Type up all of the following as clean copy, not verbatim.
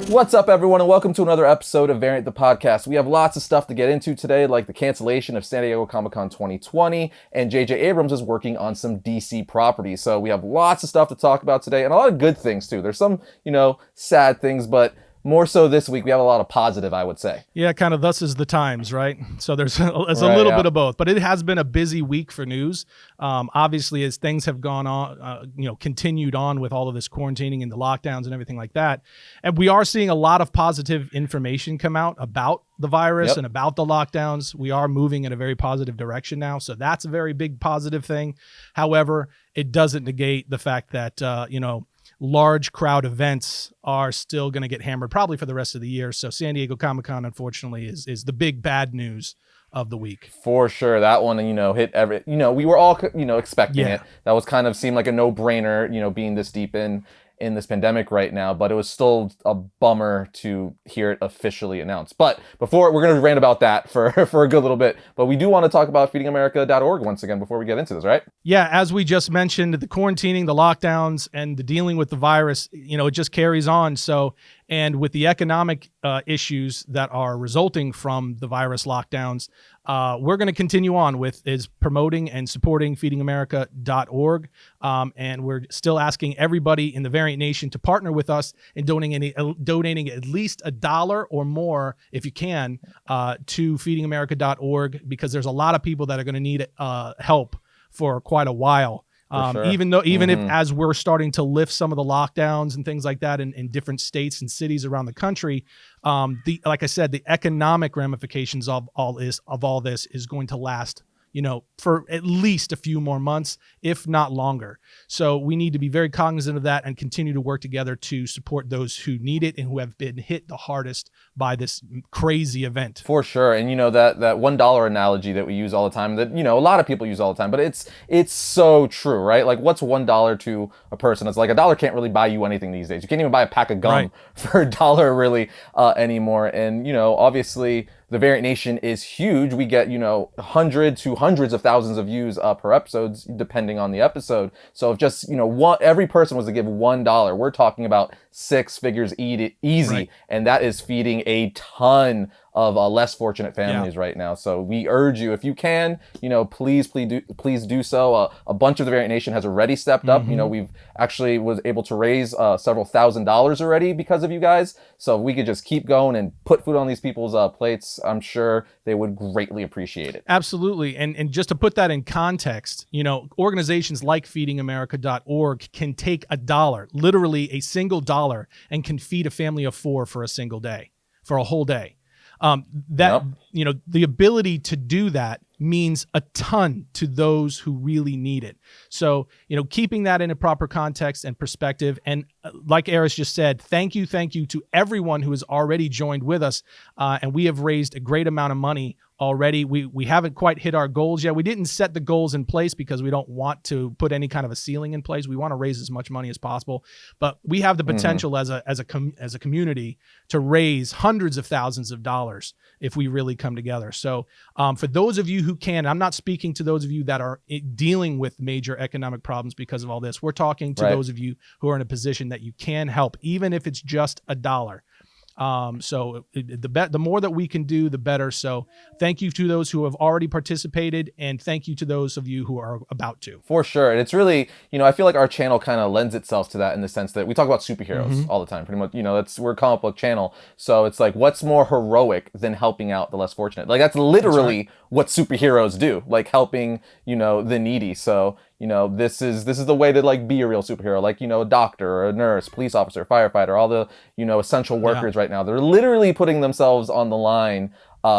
What's up, everyone, and welcome to another episode of Variant the Podcast. We have lots of stuff to get into today, like the cancellation of San Diego Comic-Con 2020, and J.J. Abrams is working on some DC properties. So we have lots of stuff to talk about today, and a lot of good things, too. There's some, sad things, but more so this week, we have a lot of positive, I would say. Yeah, kind of thus is the times, right? So there's a little bit of both, but it has been a busy week for news. Obviously, as things have gone on, continued on with all of this quarantining and the lockdowns and everything like that. And we are seeing a lot of positive information come out about the virus and about the lockdowns. We are moving in a very positive direction now. So that's a very big positive thing. However, it doesn't negate the fact that, large crowd events are still going to get hammered probably for the rest of the year. So San Diego Comic-Con, unfortunately, is the big bad news of the week. For sure. That one, hit every, we were all, expecting it. That was kind of seemed like a no-brainer, being this deep in this pandemic right now, but it was still a bummer to hear it officially announced. But before, we're going to rant about that for a good little bit, but we do want to talk about feedingamerica.org once again before we get into this, right? Yeah, as we just mentioned, the quarantining, the lockdowns, and the dealing with the virus, it just carries on. So, and with the economic issues that are resulting from the virus lockdowns, we're going to continue on with is promoting and supporting feedingamerica.org. And we're still asking everybody in the Variant Nation to partner with us in donating at least $1 or more, if you can, to feedingamerica.org, because there's a lot of people that are going to need help for quite a while. Sure. Even if as we're starting to lift some of the lockdowns and things like that in different states and cities around the country, like I said, the economic ramifications of all this is going to last, for at least a few more months, if not longer. So we need to be very cognizant of that and continue to work together to support those who need it and who have been hit the hardest by this crazy event. For sure. And that $1 analogy that we use all the time, that a lot of people use all the time, but it's so true, right? Like, what's $1 to a person? It's like $1 can't really buy you anything these days. You can't even buy a pack of gum for $1 really anymore. And obviously the Variant Nation is huge. We get, hundreds of thousands of views per episodes, depending on the episode. So if just, every person was to give $1, we're talking about 6 figures easy. Right. And that is feeding a ton of less fortunate families right now. So we urge you, if you can, please do so. A bunch of the Variant Nation has already stepped up. We've actually was able to raise several $1,000s already because of you guys. So if we could just keep going and put food on these people's plates, I'm sure they would greatly appreciate it. Absolutely. And just to put that in context, organizations like feedingamerica.org can take $1, literally a single dollar, and can feed a family of 4 for a single day, for a whole day. The ability to do that means a ton to those who really need it. So, keeping that in a proper context and perspective. And like Arris just said, thank you to everyone who has already joined with us. And we have raised a great amount of money already. We haven't quite hit our goals yet. We didn't set the goals in place because we don't want to put any kind of a ceiling in place. We want to raise as much money as possible, but we have the potential as a community to raise hundreds of thousands of dollars if we really come together. So for those of you who can, I'm not speaking to those of you that are dealing with major economic problems because of all this. We're talking to those of you who are in a position that you can help, even if it's just $1. So the more that we can do, the better. So thank you to those who have already participated, and thank you to those of you who are about to. For sure. And it's really, I feel like our channel kind of lends itself to that in the sense that we talk about superheroes all the time, pretty much, we're a comic book channel. So it's like, what's more heroic than helping out the less fortunate? Like, that's literally what superheroes do, like helping, the needy. So, this is the way to be a real superhero, like, a doctor or a nurse, police officer, firefighter, all the, essential workers right now. They're literally putting themselves on the line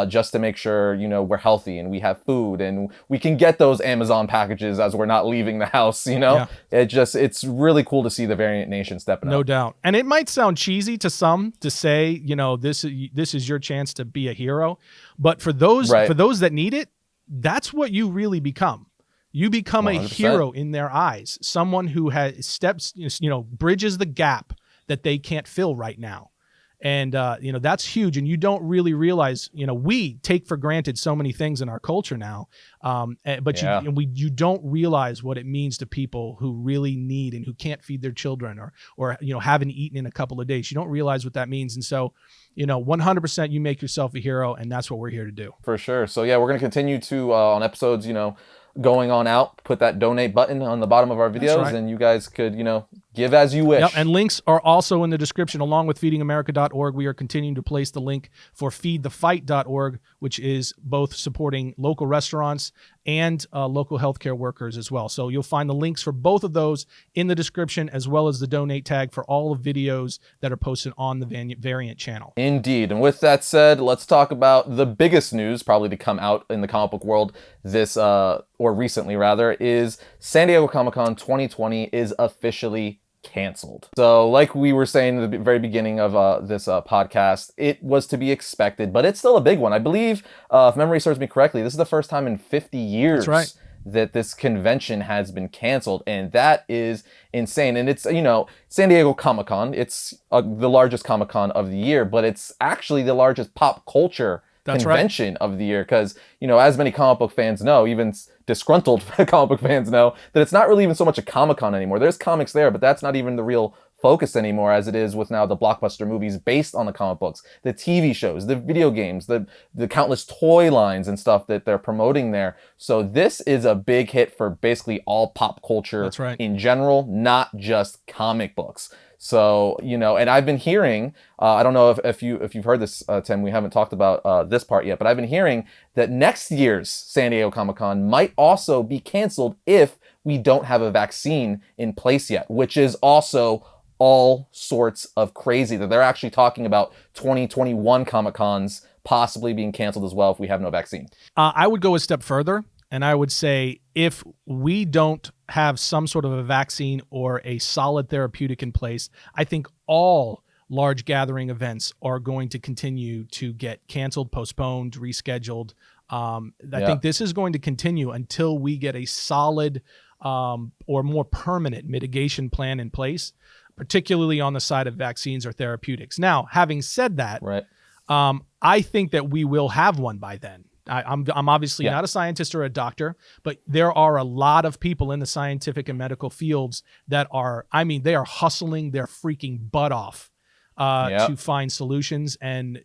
just to make sure, we're healthy and we have food and we can get those Amazon packages as we're not leaving the house, It's really cool to see the Variant Nation stepping up. No doubt. And it might sound cheesy to some to say, this is your chance to be a hero. But for those that need it, that's what you really become. You become 100%. A hero in their eyes, someone who has bridges the gap that they can't fill right now. And, that's huge. And you don't really realize, we take for granted so many things in our culture now. But Yeah. you don't realize what it means to people who really need and who can't feed their children or haven't eaten in a couple of days. You don't realize what that means. And so, 100% you make yourself a hero, and that's what we're here to do. For sure. So yeah, we're going to continue to, on episodes, going on out, put that donate button on the bottom of our videos, right. and you guys could, give as you wish. Yep, and links are also in the description along with feedingamerica.org. We are continuing to place the link for feedthefight.org, which is both supporting local restaurants and local healthcare workers as well. So you'll find the links for both of those in the description, as well as the donate tag for all of videos that are posted on the Variant channel. Indeed. And with that said, let's talk about the biggest news probably to come out in the comic book world or recently rather, is San Diego Comic-Con 2020 is officially canceled. So like we were saying at the very beginning of this podcast, it was to be expected, but it's still a big one. I believe, if memory serves me correctly, this is the first time in 50 years That's right. that this convention has been canceled, and that is insane. And it's, San Diego Comic-Con, it's the largest Comic-Con of the year, but it's actually the largest pop culture convention of the year, because, as many comic book fans know, even disgruntled comic book fans know, that it's not really even so much a Comic-Con anymore. There's comics there, but that's not even the real focus anymore, as it is with now the blockbuster movies based on the comic books, the TV shows, the video games, the countless toy lines and stuff that they're promoting there. So this is a big hit for basically all pop culture in general, not just comic books. So, and I've been hearing, I don't know if you've heard this, Tim, we haven't talked about this part yet, but I've been hearing that next year's San Diego Comic-Con might also be canceled if we don't have a vaccine in place yet, which is also all sorts of crazy, that they're actually talking about 2021 Comic-Cons possibly being canceled as well if we have no vaccine. I would go a step further, and I would say if we don't have some sort of a vaccine or a solid therapeutic in place, I think all large gathering events are going to continue to get canceled, postponed, rescheduled. I think this is going to continue until we get a solid or more permanent mitigation plan in place, particularly on the side of vaccines or therapeutics. Now, having said that, I think that we will have one by then. I'm obviously not a scientist or a doctor, but there are a lot of people in the scientific and medical fields that are, they are hustling their freaking butt off to find solutions. And,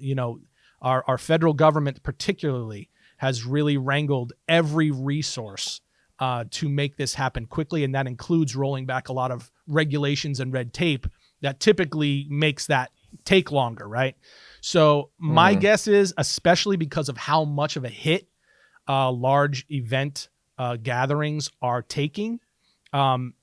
our federal government particularly has really wrangled every resource to make this happen quickly. And that includes rolling back a lot of regulations and red tape that typically makes that take longer, right? So my guess is, especially because of how much of a hit large event gatherings are taking, and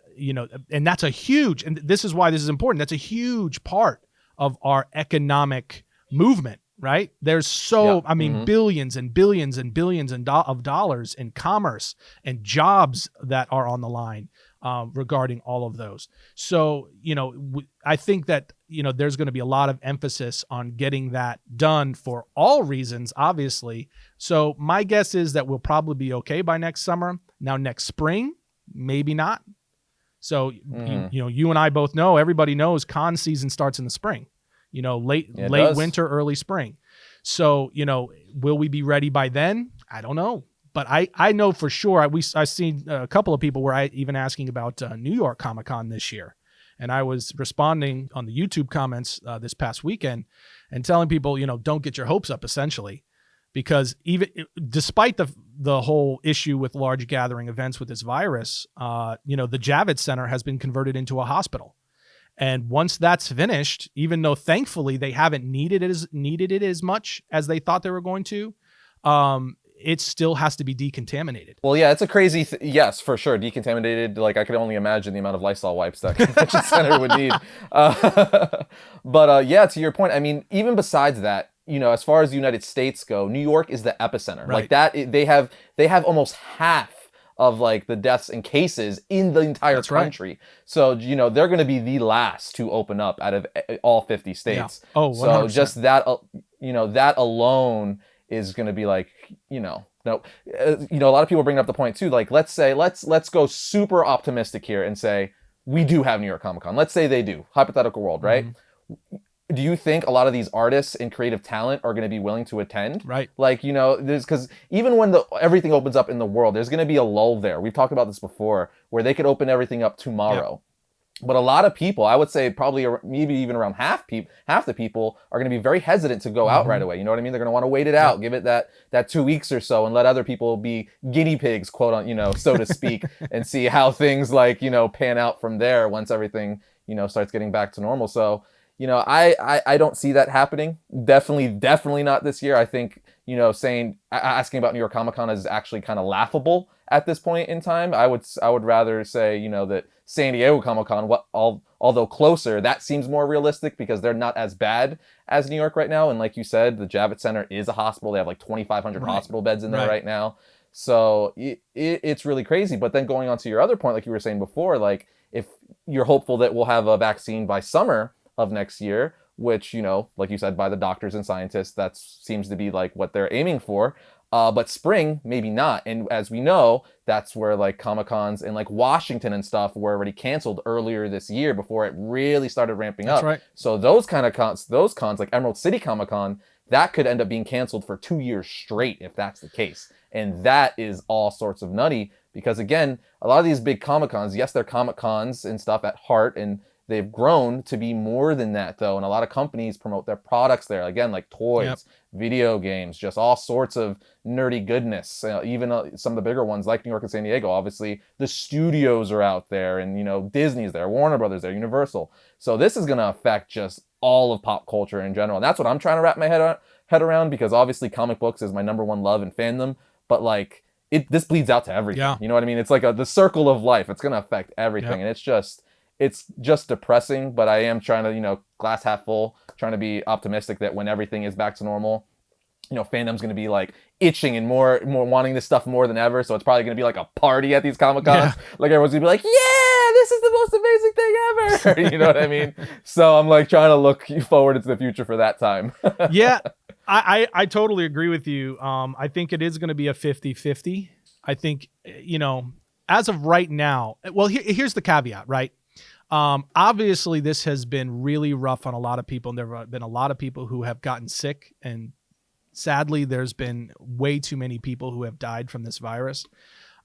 that's a huge, and this is why this is important, that's a huge part of our economic movement, right? There's billions and billions and billions of dollars in commerce and jobs that are on the line regarding all of those. So, I think that, there's going to be a lot of emphasis on getting that done for all reasons, obviously. So my guess is that we'll probably be okay by next summer. Now, next spring, maybe not. So, you and I both know, everybody knows con season starts in the spring, late winter, early spring. So, will we be ready by then? I don't know. But I know for sure, I've seen a couple of people were even asking about New York Comic-Con this year. And I was responding on the YouTube comments this past weekend and telling people, don't get your hopes up, essentially, because even despite the whole issue with large gathering events with this virus, the Javits Center has been converted into a hospital. And once that's finished, even though thankfully they haven't needed it as much as they thought they were going to, it still has to be decontaminated. Well, yeah, it's a crazy, yes, for sure, decontaminated. Like, I could only imagine the amount of Lysol wipes that convention center would need. But to your point, even besides that, as far as the United States go, New York is the epicenter. Right. Like that, they have almost half of like the deaths and cases in the entire country. Right. So, they're going to be the last to open up out of all 50 states. Yeah. Oh, 100%. So just that, that alone is going to be like, a lot of people bring up the point too. Like, let's go super optimistic here and say we do have New York Comic Con. Let's say they do, hypothetical world, right? do you think a lot of these artists and creative talent are going to be willing to attend? Right. Like, there's, because even when everything opens up in the world, there's going to be a lull there. We've talked about this before, where they could open everything up tomorrow. But a lot of people, I would say probably maybe even around half the people are going to be very hesitant to go out right away. You know what I mean? They're going to want to wait it out, give it that 2 weeks or so, and let other people be guinea pigs, quote on, so to speak, and see how things pan out from there once everything, starts getting back to normal. So, I don't see that happening. Definitely not this year. I think, asking about New York Comic Con is actually kind of laughable at this point in time. I would rather say, that San Diego Comic Con, although closer, that seems more realistic because they're not as bad as New York right now. And like you said, the Javits Center is a hospital. They have like 2,500 hospital beds in there right now. So it's really crazy. But then going on to your other point, like you were saying before, like if you're hopeful that we'll have a vaccine by summer of next year, which, like you said, by the doctors and scientists, that seems to be like what they're aiming for. But spring, maybe not. And as we know, that's where like Comic-Cons and like Washington and stuff were already canceled earlier this year before it really started ramping up. Right. So those cons like Emerald City Comic-Con, that could end up being canceled for 2 years straight if that's the case. And that is all sorts of nutty because, again, a lot of these big Comic-Cons, yes, they're Comic-Cons and stuff at heart, and they've grown to be more than that, though. And a lot of companies promote their products there. Again, like toys, video games, just all sorts of nerdy goodness. Even some of the bigger ones like New York and San Diego, obviously, the studios are out there. And, Disney's there, Warner Brothers there, Universal. So this is going to affect just all of pop culture in general. And that's what I'm trying to wrap my head around because, obviously, comic books is my number one love and fandom. But, like, this bleeds out to everything. Yeah. You know what I mean? It's like the circle of life. It's going to affect everything. And it's just depressing, but I am trying to, glass half full, trying to be optimistic that when everything is back to normal, fandom's going to be like itching and more wanting this stuff more than ever. So it's probably going to be like a party at these Comic Cons. Yeah. Like everyone's going to be like, yeah, this is the most amazing thing ever. You know what I mean? So I'm like trying to look forward into the future for that time. Yeah, I totally agree with you. I think it is going to be a 50-50. I think, as of right now, well, here's the caveat, right? Obviously this has been really rough on a lot of people, and there have been a lot of people who have gotten sick, and sadly there's been way too many people who have died from this virus.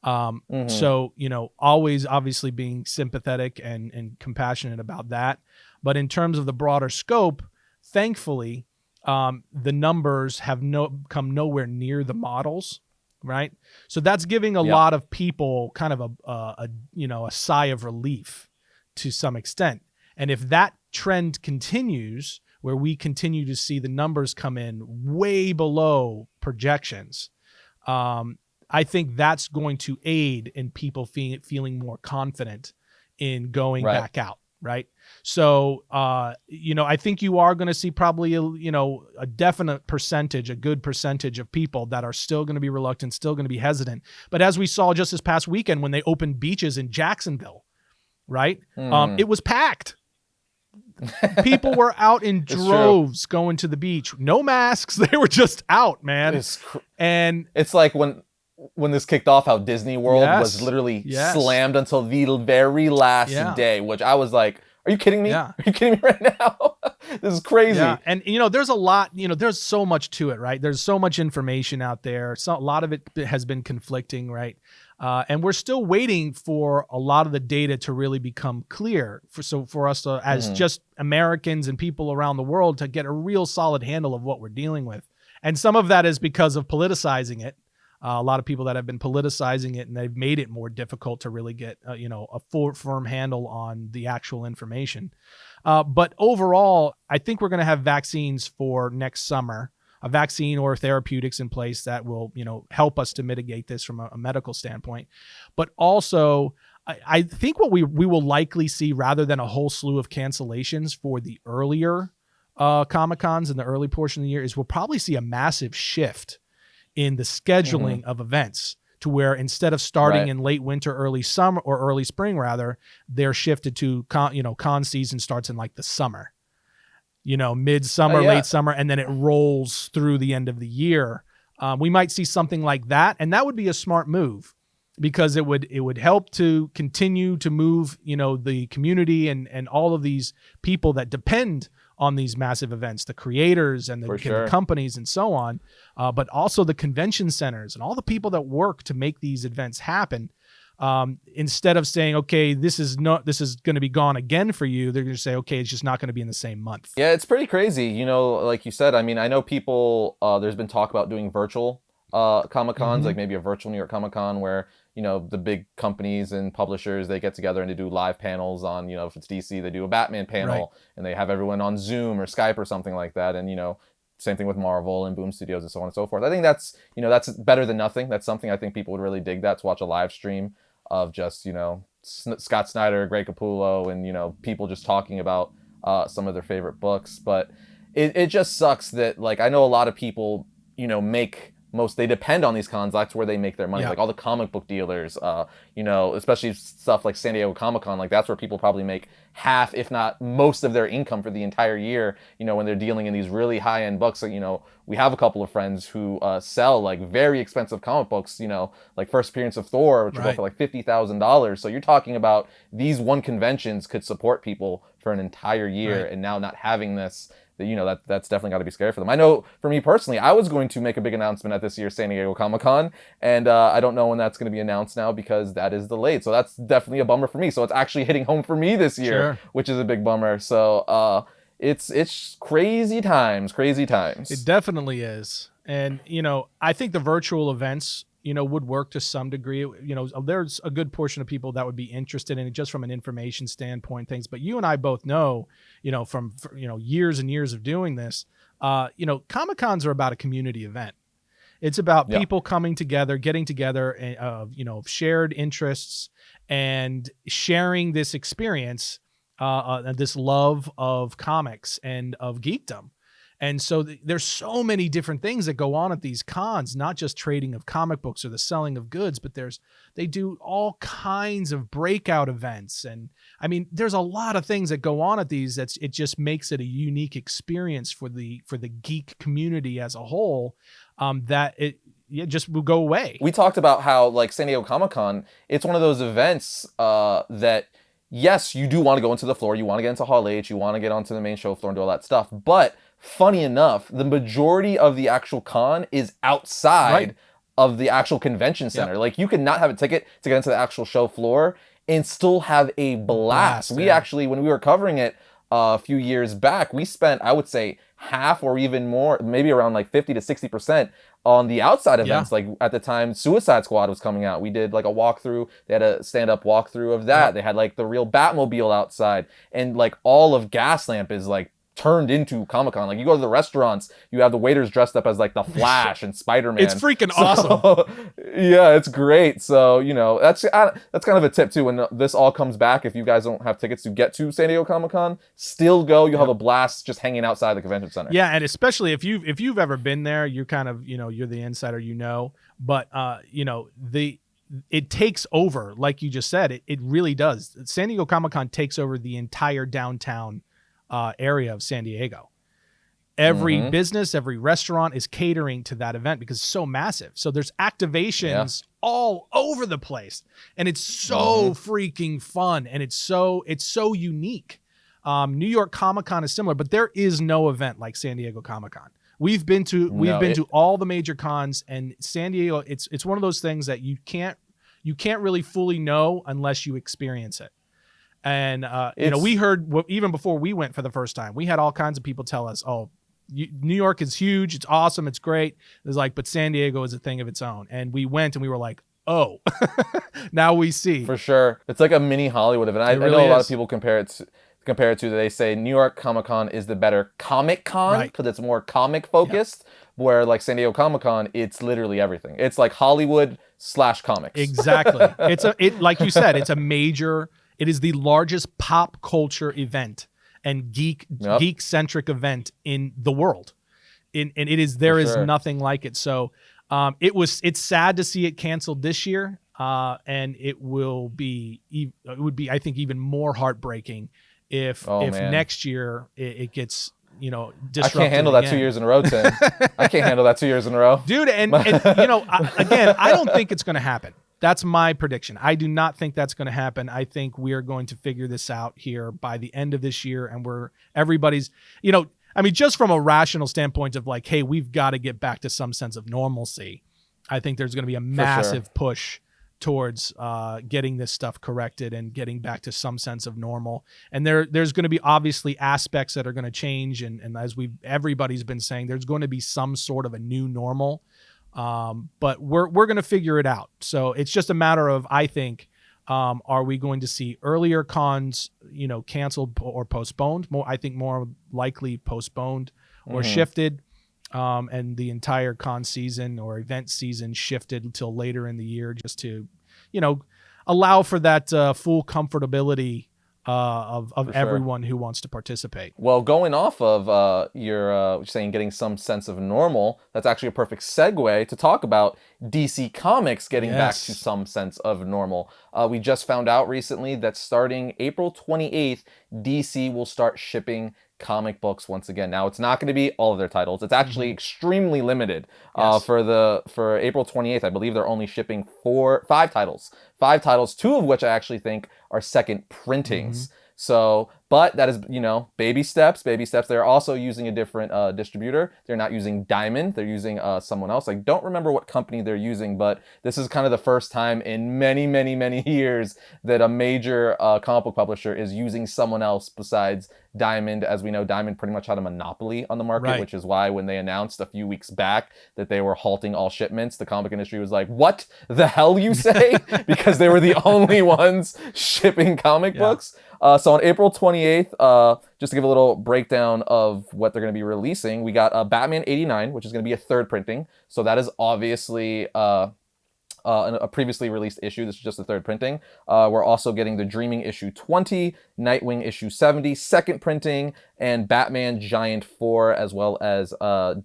So, always obviously being sympathetic and compassionate about that. But in terms of the broader scope, thankfully, the numbers have come nowhere near the models. Right. So that's giving a lot of people kind of a sigh of relief to some extent. And if that trend continues, where we continue to see the numbers come in way below projections, I think that's going to aid in people feeling more confident in going back out. Right. So, I think you are going to see probably, a definite percentage, a good percentage of people that are still going to be reluctant, still going to be hesitant. But as we saw just this past weekend when they opened beaches in Jacksonville, right? It was packed. People were out in droves going to the beach. No masks. They were just out, man. And it's like when this kicked off, how Disney World was literally slammed until the very last day, which I was like, are you kidding me? Yeah. Are you kidding me right now? This is crazy. Yeah. And, there's a lot, there's so much to it, right? There's so much information out there. So a lot of it has been conflicting, right? And we're still waiting for a lot of the data to really become clear for us to, as just Americans and people around the world, to get a real solid handle of what we're dealing with. And some of that is because of politicizing it. A lot of people that have been politicizing it, and they've made it more difficult to really get, a firm handle on the actual information. But overall, I think we're going to have vaccines for next summer, a vaccine or therapeutics in place that will, help us to mitigate this from a medical standpoint. But also, I think what we will likely see, rather than a whole slew of cancellations for the earlier Comic-Cons in the early portion of the year, is we'll probably see a massive shift in the scheduling of events, to where instead of starting in late winter, early summer, or early spring rather, they're shifted to con season starts in like the summer, midsummer, late summer, and then it rolls through the end of the year. We might see something like that, and that would be a smart move. because it would help to continue to move, the community and all of these people that depend on these massive events, the creators and the companies and so on, but also the convention centers and all the people that work to make these events happen. Instead of saying, okay, this is going to be gone again for you, they're going to say, okay, it's just not going to be in the same month. Yeah, it's pretty crazy. Like you said, I mean, I know people, there's been talk about doing virtual Comic-Cons, like maybe a virtual New York Comic-Con where, the big companies and publishers, they get together and they do live panels on, if it's DC, they do a Batman panel and they have everyone on Zoom or Skype or something like that. And, same thing with Marvel and Boom Studios and so on and so forth. I think that's, that's better than nothing. That's something I think people would really dig, that, to watch a live stream of just, Scott Snyder, Greg Capullo, and, people just talking about some of their favorite books. But it just sucks that, like, I know a lot of people, they depend on these cons. That's where they make their money. Like all the comic book dealers, especially stuff like San Diego Comic-Con, like that's where people probably make half, if not most of their income for the entire year, when they're dealing in these really high-end books. So, we have a couple of friends who sell like very expensive comic books, like First Appearance of Thor, which will go for like $50,000. So you're talking about these one conventions could support people for an entire year, and now not having this, that's definitely got to be scary for them. I know for me personally, I was going to make a big announcement at this year's San Diego Comic-Con, and I don't know when that's going to be announced now because that is delayed. So that's definitely a bummer for me. So it's actually hitting home for me this year, which is a big bummer. So it's crazy times. It definitely is. And, I think the virtual events, would work to some degree. There's a good portion of people that would be interested in it just from an information standpoint, things. But you and I both know, from years and years of doing this, Comic-Cons are about a community event. It's about people coming together, getting together, shared interests and sharing this experience, this love of comics and of geekdom. And so there's so many different things that go on at these cons, not just trading of comic books or the selling of goods, but they do all kinds of breakout events. And I mean, there's a lot of things that go on at these. It just makes it a unique experience for the geek community as a whole, that it just will go away. We talked about how, like, San Diego Comic-Con, it's one of those events that, yes, you do want to go into the floor, you want to get into Hall H, you want to get onto the main show floor and do all that stuff, but funny enough, the majority of the actual con is outside of the actual convention center. Like, you could not have a ticket to get into the actual show floor and still have a blast. We actually, when we were covering it a few years back, we spent, I would say, half or even more, maybe around like 50 to 60% on the outside events. Like at the time Suicide Squad was coming out, we did like a walkthrough. They had a stand-up walkthrough of that. They had like the real Batmobile outside, and like all of Gaslamp is like turned into Comic-Con. Like, you go to the restaurants, you have the waiters dressed up as like the Flash and Spider-Man. It's freaking awesome. Yeah, it's great. So, that's kind of a tip too. When this all comes back, if you guys don't have tickets to get to San Diego Comic-Con, still go. You'll have a blast just hanging outside the convention center. Yeah, and especially if you've ever been there, you're kind of, you're the insider, but it takes over, like you just said. It really does. San Diego Comic-Con takes over the entire downtown area of San Diego. Every business, every restaurant is catering to that event because it's so massive. So there's activations all over the place, and it's so freaking fun, and it's so unique. New York Comic-Con is similar, but there is no event like San Diego Comic-Con. We've been to all the major cons, and San Diego, it's one of those things that you can't really fully know unless you experience it. And we heard, even before we went for the first time, we had all kinds of people tell us, "Oh, New York is huge, it's awesome, it's great." It's like, but San Diego is a thing of its own. And we went and we were like, "Oh, now we see." For sure, it's like a mini Hollywood event. I know a lot of people compare it to. They say New York Comic-Con is the better Comic-Con because it's more comic focused. Where like San Diego Comic-Con, it's literally everything. It's like Hollywood / comics. Exactly. Like you said, it's a major. It is the largest pop culture event and geek-centric event in the world. And there is nothing like it. So it's sad to see it canceled this year. And it would be, I think, even more heartbreaking if next year it gets, disrupted. I can't handle that 2 years in a row, Tim. I can't handle that 2 years in a row. Dude, again, I don't think it's going to happen. That's my prediction. I do not think that's going to happen. I think we are going to figure this out here by the end of this year, and everybody's, just from a rational standpoint of like, hey, we've got to get back to some sense of normalcy. I think there's going to be a massive push towards getting this stuff corrected and getting back to some sense of normal. And there's going to be obviously aspects that are going to change. And as everybody's been saying, there's going to be some sort of a new normal. But we're going to figure it out. So it's just a matter of, I think, are we going to see earlier cons, canceled or postponed? I think more likely postponed or shifted. And the entire con season or event season shifted until later in the year, just to, allow for that full comfortability of everyone who wants to participate. Well, going off of your saying getting some sense of normal, that's actually a perfect segue to talk about DC Comics getting back to some sense of normal. We just found out recently that starting April 28th, DC will start shipping comic books once again. Now, it's not going to be all of their titles. It's actually extremely limited. For April 28th, I believe they're only shipping 5 titles. 5 titles, 2 of which I actually think are second printings. So, but that is, baby steps. They're also using a different distributor. They're not using Diamond. They're using someone else. I don't remember what company they're using, but this is kind of the first time in many, many, many years that a major comic book publisher is using someone else besides Diamond. As we know, Diamond pretty much had a monopoly on the market, which is why when they announced a few weeks back that they were halting all shipments, the comic industry was like, what the hell you say? Because they were the only ones shipping comic books. So on April 28th, just to give a little breakdown of what they're going to be releasing, we got Batman 89, which is going to be a third printing. So that is obviously a previously released issue. This is just the third printing. We're also getting the Dreaming issue 20, Nightwing issue 70, second printing, and Batman Giant 4, as well as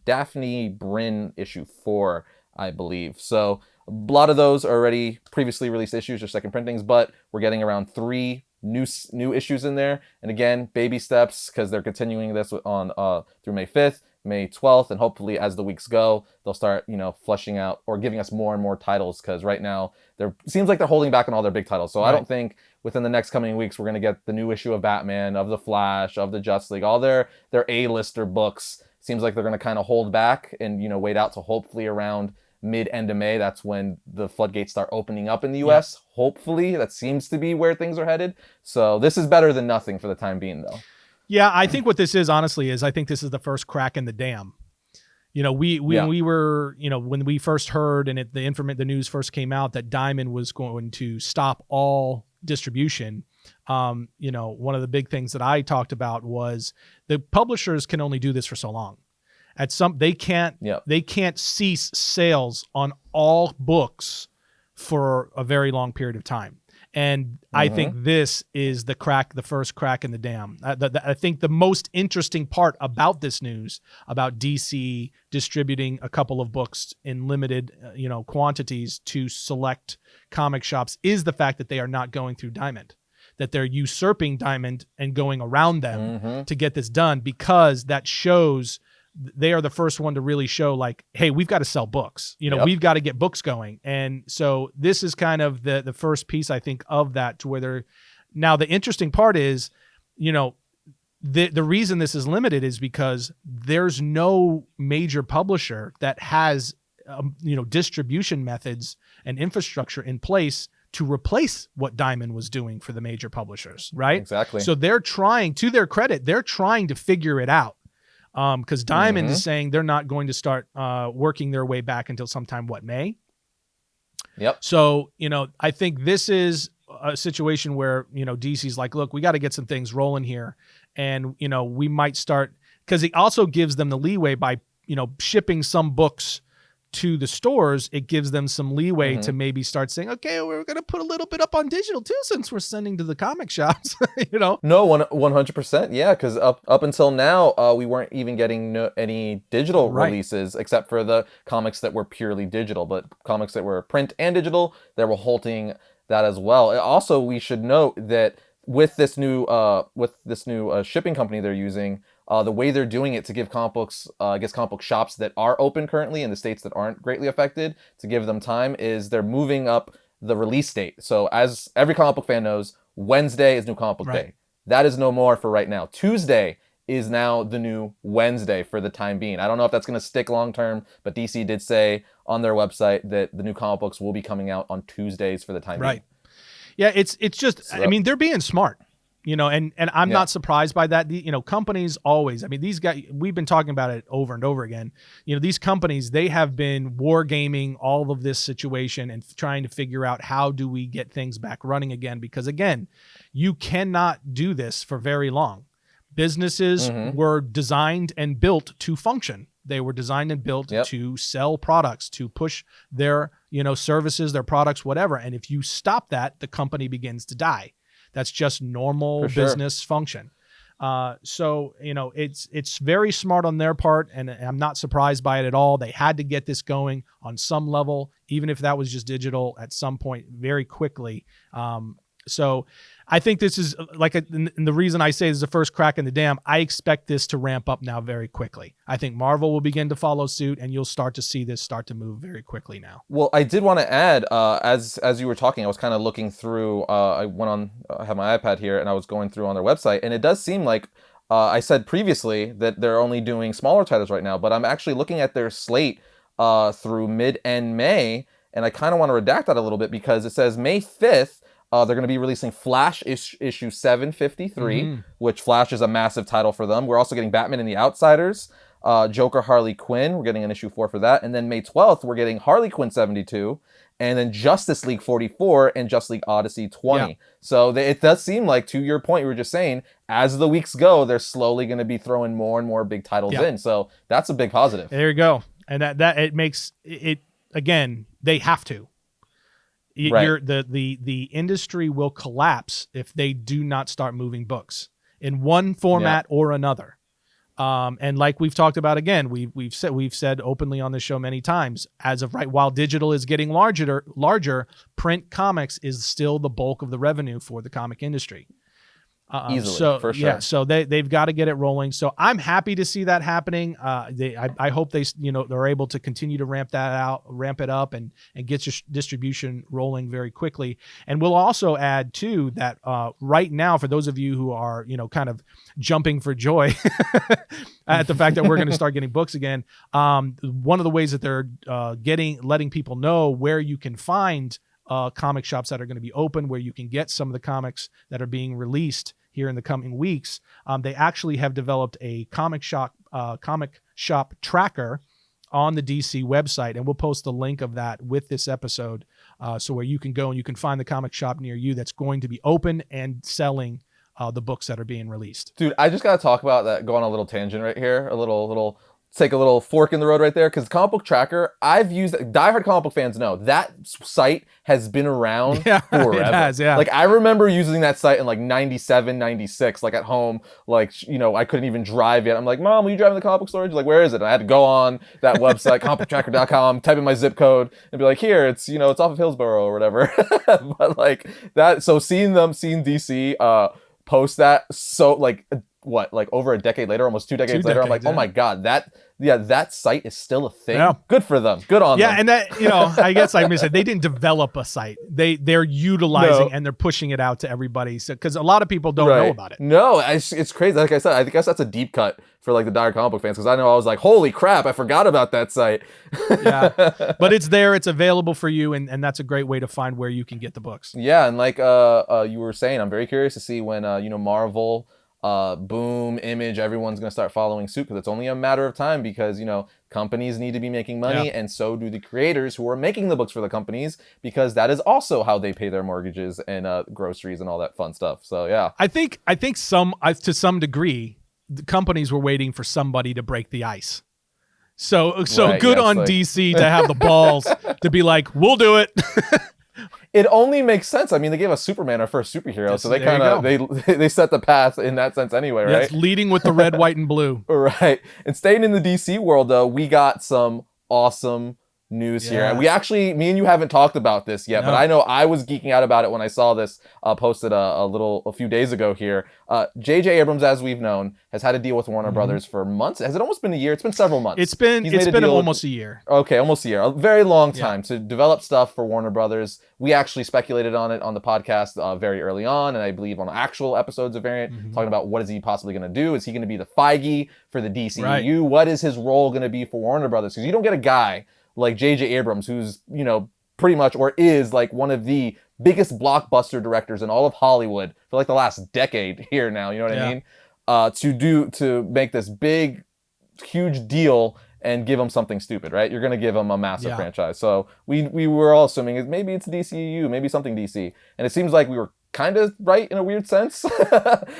Daphne Bryn issue 4, I believe. So a lot of those are already previously released issues or second printings, but we're getting around 3 new issues in there. And again, baby steps, because they're continuing this on through May 5th, May 12th, and hopefully as the weeks go, they'll start, fleshing out or giving us more and more titles, because right now it seems like they're holding back on all their big titles. So I don't think within the next coming weeks we're going to get the new issue of Batman, of the Flash, of the Justice League, all their A-lister books. Seems like they're going to kind of hold back and, wait out to hopefully around mid-end of May. That's when the floodgates start opening up in the US. Hopefully, that seems to be where things are headed. So this is better than nothing for the time being, though. Yeah, I think what this is, honestly, is I think this is the first crack in the dam. When we first heard and the news first came out that Diamond was going to stop all distribution, one of the big things that I talked about was the publishers can only do this for so long. They can't cease sales on all books for a very long period of time. And I think this is the first crack in the dam. I think the most interesting part about this news, about DC distributing a couple of books in limited, quantities to select comic shops, is the fact that they are not going through Diamond, that they're usurping Diamond and going around them to get this done, because that shows they are the first one to really show like, hey, we've got to sell books. We've got to get books going. And so this is kind of the first piece, I think, of that, to where now the interesting part is, the reason this is limited is because there's no major publisher that has, distribution methods and infrastructure in place to replace what Diamond was doing for the major publishers, right? Exactly. So they're trying, to their credit, they're trying to figure it out. Because Diamond is saying they're not going to start working their way back until sometime, May? Yep. So, I think this is a situation where, DC's like, look, we got to get some things rolling here. And, we might start, because it also gives them the leeway by, shipping some books to the stores. It gives them some leeway to maybe start saying, okay, we're going to put a little bit up on digital too, since we're sending to the comic shops, No, 100%. Yeah, because up until now, we weren't even getting any digital releases, except for the comics that were purely digital. But comics that were print and digital, they were halting that as well. Also, we should note that with this new shipping company they're using, the way they're doing it to give comic books, comic book shops that are open currently in the states that aren't greatly affected, to give them time, is they're moving up the release date. So as every comic book fan knows, Wednesday is New Comic Book Day. That is no more for right now. Tuesday is now the new Wednesday for the time being. I don't know if that's going to stick long term, but DC did say on their website that the new comic books will be coming out on Tuesdays for the time being. Yeah, it's just, so, I mean, they're being smart. And I'm not surprised by that. Companies always, I mean, these guys, we've been talking about it over and over again. These companies, they have been wargaming all of this situation and trying to figure out how do we get things back running again? Because again, you cannot do this for very long. Businesses were designed and built to function. They were designed and built to sell products, to push their, services, their products, whatever. And if you stop that, the company begins to die. That's just normal business function. So, it's very smart on their part, and I'm not surprised by it at all. They had to get this going on some level, even if that was just digital at some point very quickly. So I think this is and the reason I say this is the first crack in the dam, I expect this to ramp up now very quickly. I think Marvel will begin to follow suit, and you'll start to see this start to move very quickly now. Well, I did want to add, as you were talking, I was kind of looking through, I have my iPad here, and I was going through on their website, and it does seem like, I said previously that they're only doing smaller titles right now, but I'm actually looking at their slate through mid-end May, and I kind of want to redact that a little bit because it says May 5th, they're going to be releasing Flash issue 753, which Flash is a massive title for them. We're also getting Batman and the Outsiders, Joker, Harley Quinn. We're getting an issue 4 for that. And then May 12th, we're getting Harley Quinn 72, and then Justice League 44 and Justice League Odyssey 20. Yeah. So it does seem like, to your point, you were just saying, as the weeks go, they're slowly going to be throwing more and more big titles in. So that's a big positive. There you go. And that it makes it, again, they have to. The industry will collapse if they do not start moving books in one format or another. And like we've talked about again, we've said openly on the show many times, as of right, while digital is getting larger, print comics is still the bulk of the revenue for the comic industry. Easily, for sure. Yeah, so they've got to get it rolling. So I'm happy to see that happening. I hope they're able to continue to ramp it up, and get your distribution rolling very quickly. And we'll also add too that right now, for those of you who are kind of jumping for joy at the fact that we're going to start getting books again, one of the ways that they're letting people know where you can find comic shops that are going to be open, where you can get some of the comics that are being released here in the coming weeks. They actually have developed a comic shop tracker on the DC website, and we'll post the link of that with this episode, so where you can go and you can find the comic shop near you that's going to be open and selling the books that are being released. Dude, I just got to talk about that, go on a little tangent right here, take a little fork in the road right there, because Comic Book Tracker, I've used, diehard comic book fans know, that site has been around forever. It has, yeah. Like, I remember using that site in like 97, 96, like at home, like, I couldn't even drive yet. I'm like, Mom, will you drive in the comic book store? She's like, where is it? And I had to go on that website, comicbooktracker.com, type in my zip code, and be like, here, it's, it's off of Hillsborough or whatever. But like that, so seeing DC post that, so like, over a decade later, almost 2 decades later, I'm like, oh my God, that site is still a thing. Yeah. Good for them. Good on them. Yeah, and that, I guess I said they didn't develop a site. They're utilizing and they're pushing it out to everybody. So, because a lot of people don't know about it. No, it's crazy. Like I said, I guess that's a deep cut for like the dire comic book fans, because I know I was like, holy crap, I forgot about that site. Yeah, but it's there. It's available for you, and that's a great way to find where you can get the books. Yeah, and like you were saying, I'm very curious to see when Marvel, Boom, Image, everyone's going to start following suit, because it's only a matter of time, because companies need to be making money, and so do the creators who are making the books for the companies, because that is also how they pay their mortgages and groceries and all that fun stuff. So yeah, I think to some degree the companies were waiting for somebody to break the ice. So good on DC to have the balls to be like, we'll do it. It only makes sense. I mean, they gave us Superman our first superhero, so they kind of they set the path in that sense anyway, right? Yes, leading with the red, white, and blue. Right. And staying in the DC world, though, we got some awesome news here. We actually, me and you haven't talked about this yet, but I know I was geeking out about it when I saw this posted a few days ago here. J.J. Abrams, as we've known, has had a deal with Warner Brothers for months. Has it almost been a year? It's been several months. It's been almost a year. Okay, almost a year. A very long time to develop stuff for Warner Brothers. We actually speculated on it on the podcast very early on, and I believe on actual episodes of Variant, talking about what is he possibly going to do? Is he going to be the Feige for the DCEU? Right. What is his role going to be for Warner Brothers? Because you don't get a guy like J.J. Abrams, who's, pretty much, or is like one of the biggest blockbuster directors in all of Hollywood for like the last decade here now, you know what I mean? To make this big, huge deal and give him something stupid, right? You're going to give him a massive franchise. So we were all assuming maybe it's DCEU, maybe something DC. And it seems like we were kind of right in a weird sense.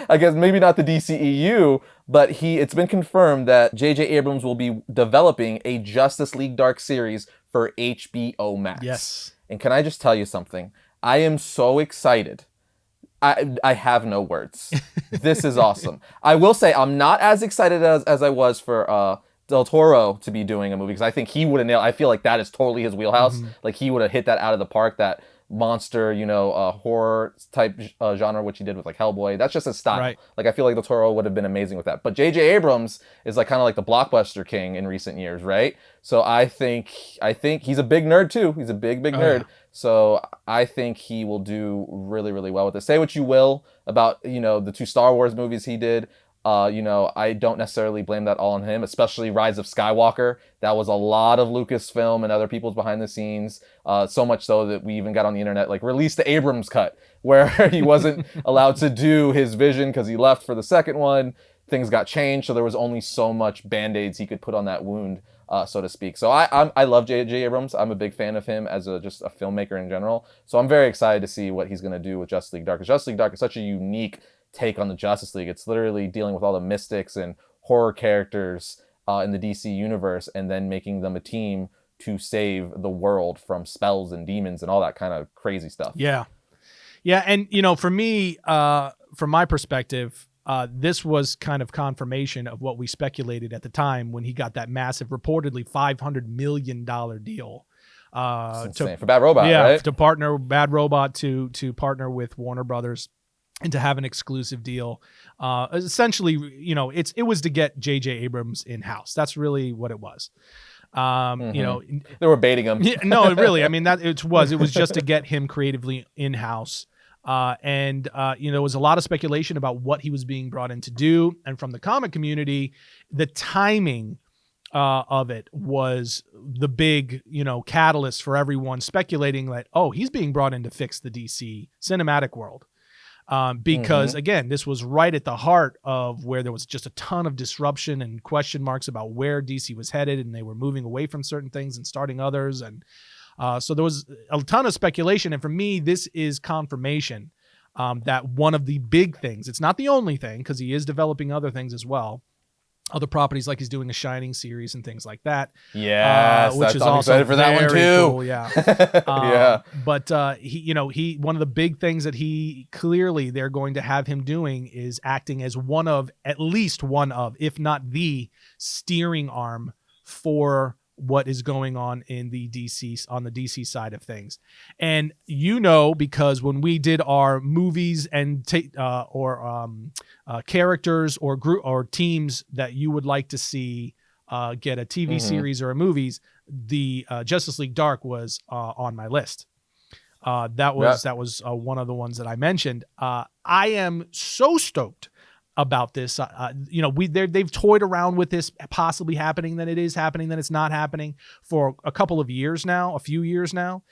I guess maybe not the DCEU, but it's been confirmed that J.J. Abrams will be developing a Justice League Dark series for HBO Max. Yes. And can I just tell you something? I am so excited. I have no words. This is awesome. I will say I'm not as excited as I was for Del Toro to be doing a movie, because I think he would have nailed. I feel like that is totally his wheelhouse. Like he would have hit that out of the park. That monster, horror type genre, which he did with like Hellboy. That's just his style. Right. Like I feel like Del Toro would have been amazing with that. But J.J. Abrams is like kind of like the blockbuster king in recent years, right? So I think he's a big nerd too. He's a big nerd. Yeah. So I think he will do really, really well with this. Say what you will about, the 2 Star Wars movies he did. I don't necessarily blame that all on him, especially Rise of Skywalker. That was a lot of Lucasfilm and other people's behind the scenes. So much so that we even got on the internet, like released the Abrams cut, where he wasn't allowed to do his vision because he left for the second one. Things got changed, so there was only so much Band-Aids he could put on that wound, so to speak. So I love J.J. Abrams. I'm a big fan of him as just a filmmaker in general. So I'm very excited to see what he's going to do with Justice League Dark. Because Justice League Dark is such a unique take on the Justice League. It's literally dealing with all the mystics and horror characters in the DC universe, and then making them a team to save the world from spells and demons and all that kind of crazy stuff. Yeah. And for me, from my perspective, this was kind of confirmation of what we speculated at the time when he got that massive, reportedly $500 million deal. For Bad Robot, right? To partner Bad Robot to partner with Warner Brothers and to have an exclusive deal. Essentially, it was to get J.J. Abrams in-house. That's really what it was. They were baiting him. No, really. I mean, it was just to get him creatively in-house. There was a lot of speculation about what he was being brought in to do. And from the comic community, the timing of it was the big, catalyst for everyone speculating that, he's being brought in to fix the DC cinematic world. Because again, this was right at the heart of where there was just a ton of disruption and question marks about where DC was headed, and they were moving away from certain things and starting others. And so there was a ton of speculation. And for me, this is confirmation that one of the big things, it's not the only thing, because he is developing other things as well. Other properties, like he's doing a Shining series and things like that. Yes, which is I'm also excited for that one too. Cool, yeah. Yeah. But he one of the big things that they're going to have him doing is acting as at least one of, if not the steering arm for what is going on in the DC side of things. And because when we did our movies and characters or group or teams that you would like to see get a TV series or a movies, the Justice League Dark was on my list. That was one of the ones that I mentioned. I am so stoked about this. They've toyed around with this possibly happening, then it is happening, then it's not happening for a few years now.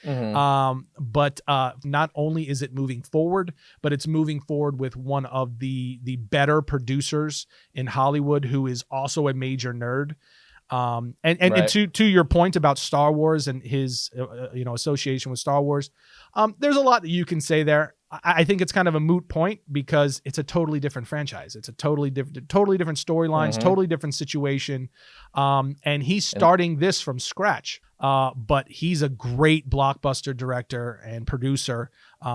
But not only is it moving forward, but it's moving forward with one of the better producers in Hollywood, who is also a major nerd. And to your point about Star Wars and his association with Star Wars, there's a lot that you can say there. I think it's kind of a moot point because it's a totally different franchise. It's a totally different storylines, totally different situation. And he's starting this from scratch. But he's a great blockbuster director and producer.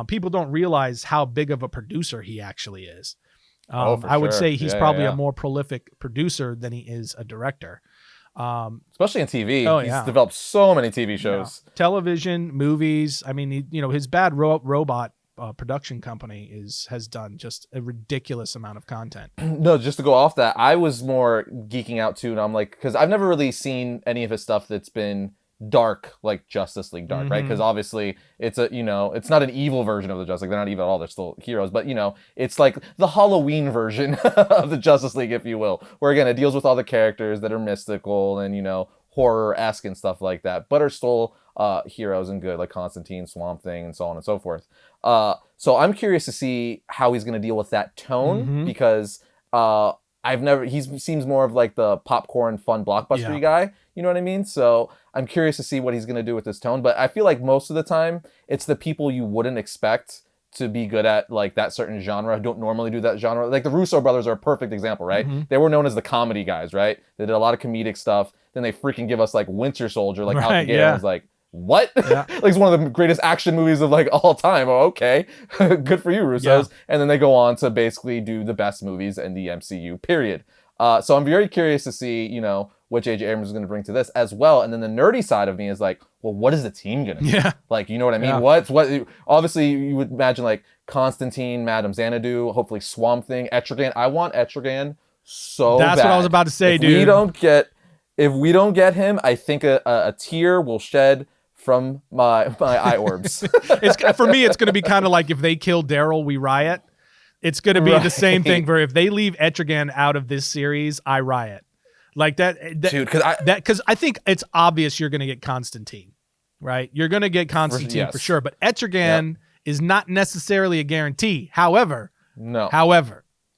People don't realize how big of a producer he actually is. I would say he's probably a more prolific producer than he is a director. Especially in TV. Oh, He's yeah. developed so many TV shows. Yeah. Television, movies. I mean, his Bad Robot production company has done just a ridiculous amount of content. No, just to go off that, I was more geeking out too, and I'm like, because I've never really seen any of his stuff that's been dark, like Justice League dark, right? Because obviously it's it's not an evil version of the Justice League. They're not evil at all. They're still heroes, but it's like the Halloween version of the Justice League, if you will, where again it deals with all the characters that are mystical and horror-esque and stuff like that, but are still heroes and good, like Constantine, Swamp Thing, and so on and so forth. So I'm curious to see how he's going to deal with that tone, because he seems more of like the popcorn fun blockbuster guy. You know what I mean? So I'm curious to see what he's going to do with this tone. But I feel like most of the time, it's the people you wouldn't expect to be good at like that certain genre who don't normally do that genre. Like the Russo brothers are a perfect example, right? They were known as the comedy guys, right? They did a lot of comedic stuff. Then they freaking give us like Winter Soldier, like out the gate. I was like, what? Yeah. Like it's one of the greatest action movies of like all time. Oh, okay. Good for you, Russos. Yeah. And then they go on to basically do the best movies in the MCU, period. So I'm very curious to see, what J.J. Abrams is going to bring to this as well. And then the nerdy side of me is like, well, what is the team going to do? Yeah. Like, you know what I mean? Yeah. What? Obviously, you would imagine like Constantine, Madame Xanadu, hopefully Swamp Thing, Etrigan. I want Etrigan so bad. That's what I was about to say, dude. If we don't get him, I think a tear will shed from my eye orbs. For me, it's going to be kind of like if they kill Daryl, we riot. It's going to be the same thing for if they leave Etrigan out of this series, I riot. Like that dude, because I think it's obvious you're going to get Constantine, right? You're going to get Constantine for sure, but Etrigan is not necessarily a guarantee. However,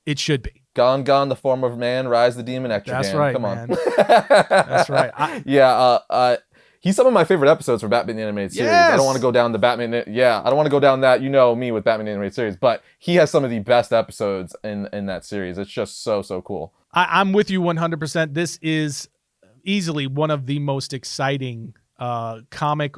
it should be. Gone, the form of man, rise the demon Etrigan. That's right, Come man. on. That's right. He's some of my favorite episodes for Batman the Animated Series. Yes. I don't want to go down the Batman. I don't want to go down that. You know me with Batman the Animated Series, but he has some of the best episodes in that series. It's just so cool. I'm with you 100%. This is easily one of the most exciting comic,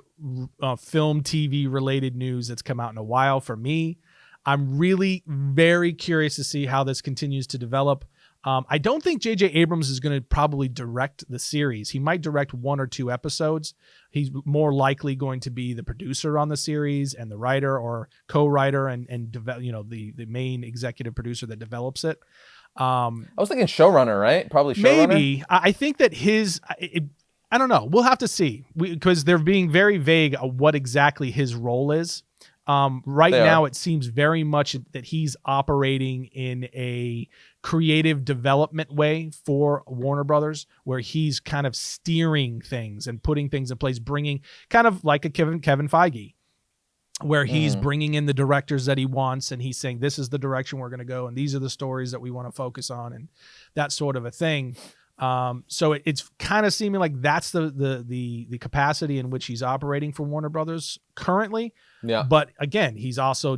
film, TV related news that's come out in a while for me. I'm really very curious to see how this continues to develop. I don't think J.J. Abrams is going to probably direct the series. He might direct 1 or 2 episodes. He's more likely going to be the producer on the series and the writer or co-writer and the main executive producer that develops it. I was thinking showrunner, right? Probably showrunner. Maybe. I think that I don't know. We'll have to see because they're being very vague of what exactly his role is. Right now, it seems very much that he's operating in a creative development way for Warner Brothers, where he's kind of steering things and putting things in place, bringing kind of like a Kevin Feige, where he's bringing in the directors that he wants and he's saying, this is the direction we're going to go. And these are the stories that we want to focus on and that sort of a thing. So it's kind of seeming like that's the capacity in which he's operating for Warner Brothers currently. Yeah. But again, he's also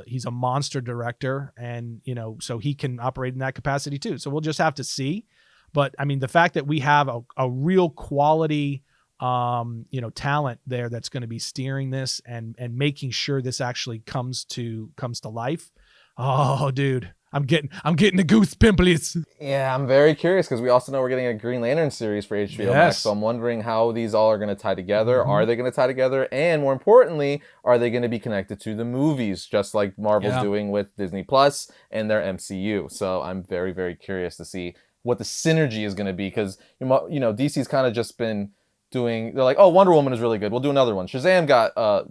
he's a monster director and, so he can operate in that capacity too. So we'll just have to see. But I mean, the fact that we have a real quality, talent there that's going to be steering this and making sure this actually comes to life. Oh, dude. I'm getting the goose pimples. Yeah, I'm very curious because we also know we're getting a Green Lantern series for HBO Max. So I'm wondering how these all are going to tie together. Mm-hmm. Are they going to tie together? And more importantly, are they going to be connected to the movies, just like Marvel's doing with Disney Plus and their MCU? So I'm very, very curious to see what the synergy is going to be because, DC's kind of just been they're like, oh, Wonder Woman is really good. We'll do another one. Shazam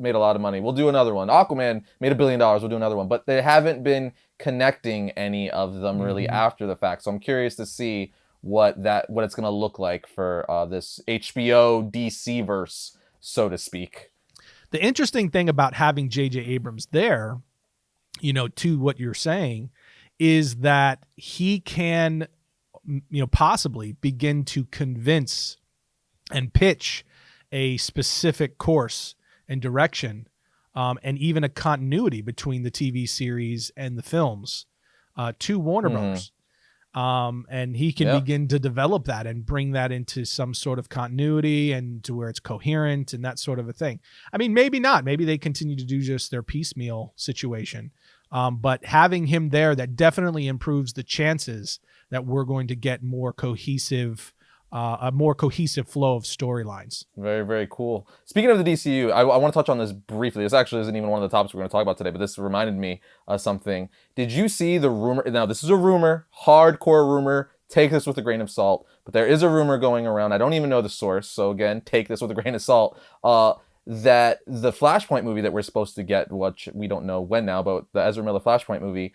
made a lot of money. We'll do another one. Aquaman made $1 billion. We'll do another one. But they haven't been connecting any of them really after the fact. So I'm curious to see what it's going to look like for this HBO DC verse, so to speak. The interesting thing about having J.J. Abrams there, to what you're saying, is that he can, possibly begin to convince and pitch a specific course and direction, and even a continuity between the TV series and the films to Warner Brothers. And he can begin to develop that and bring that into some sort of continuity and to where it's coherent and that sort of a thing. I mean, maybe not. Maybe they continue to do just their piecemeal situation. But having him there, that definitely improves the chances that we're going to get more cohesive a more cohesive flow of storylines. Very, very cool. Speaking of the DCU, I want to touch on this briefly. This actually isn't even one of the topics we're going to talk about today, but this reminded me of something. Did you see the rumor? Now, this is a rumor, hardcore rumor. Take this with a grain of salt. But there is a rumor going around. I don't even know the source. So again, take this with a grain of salt. That the Flashpoint movie that we're supposed to get, which we don't know when now, but the Ezra Miller Flashpoint movie,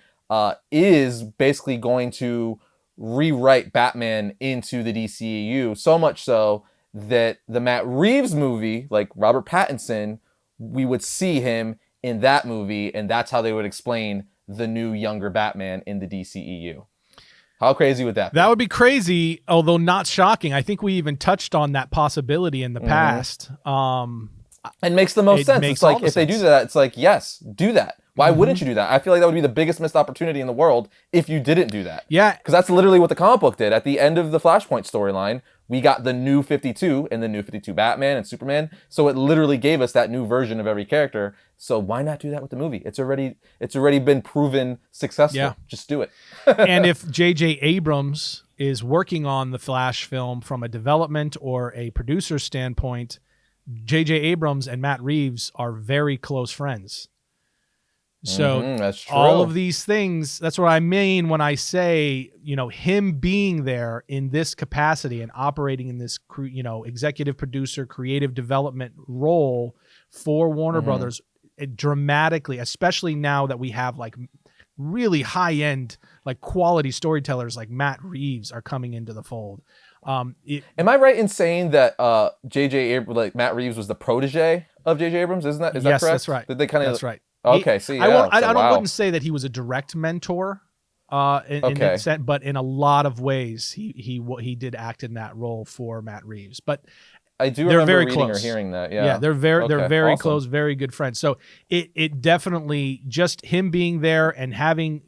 is basically going to rewrite Batman into the DCEU, so much so that the Matt Reeves movie, like Robert Pattinson, we would see him in that movie, and that's how they would explain the new younger Batman in the DCEU. How crazy would that be? That would be crazy, although not shocking. I think we even touched on that possibility in the past. It makes the most sense. It's like, if they do that, it's like, yes, do that. Why wouldn't you do that? I feel like that would be the biggest missed opportunity in the world if you didn't do that. Yeah. Because that's literally what the comic book did. At the end of the Flashpoint storyline, we got the new 52 and the new 52 Batman and Superman. So it literally gave us that new version of every character. So why not do that with the movie? It's already been proven successful. Yeah. Just do it. And if J.J. Abrams is working on the Flash film from a development or a producer standpoint, J.J. Abrams and Matt Reeves are very close friends. So that's true. all of these things, that's what I mean when I say, him being there in this capacity and operating in this, executive producer, creative development role for Warner Brothers, it dramatically, especially now that we have like really high end, like quality storytellers like Matt Reeves are coming into the fold. Am I right in saying that Matt Reeves was the protege of J.J. Abrams? Is that correct? Yes, that's right. Did they kind of? That's right. Okay, I wouldn't say that he was a direct mentor, in that sense, but in a lot of ways, he did act in that role for Matt Reeves. But I do they're remember very reading close. or hearing that. They're very awesome. close, very good friends. So it definitely, just him being there and having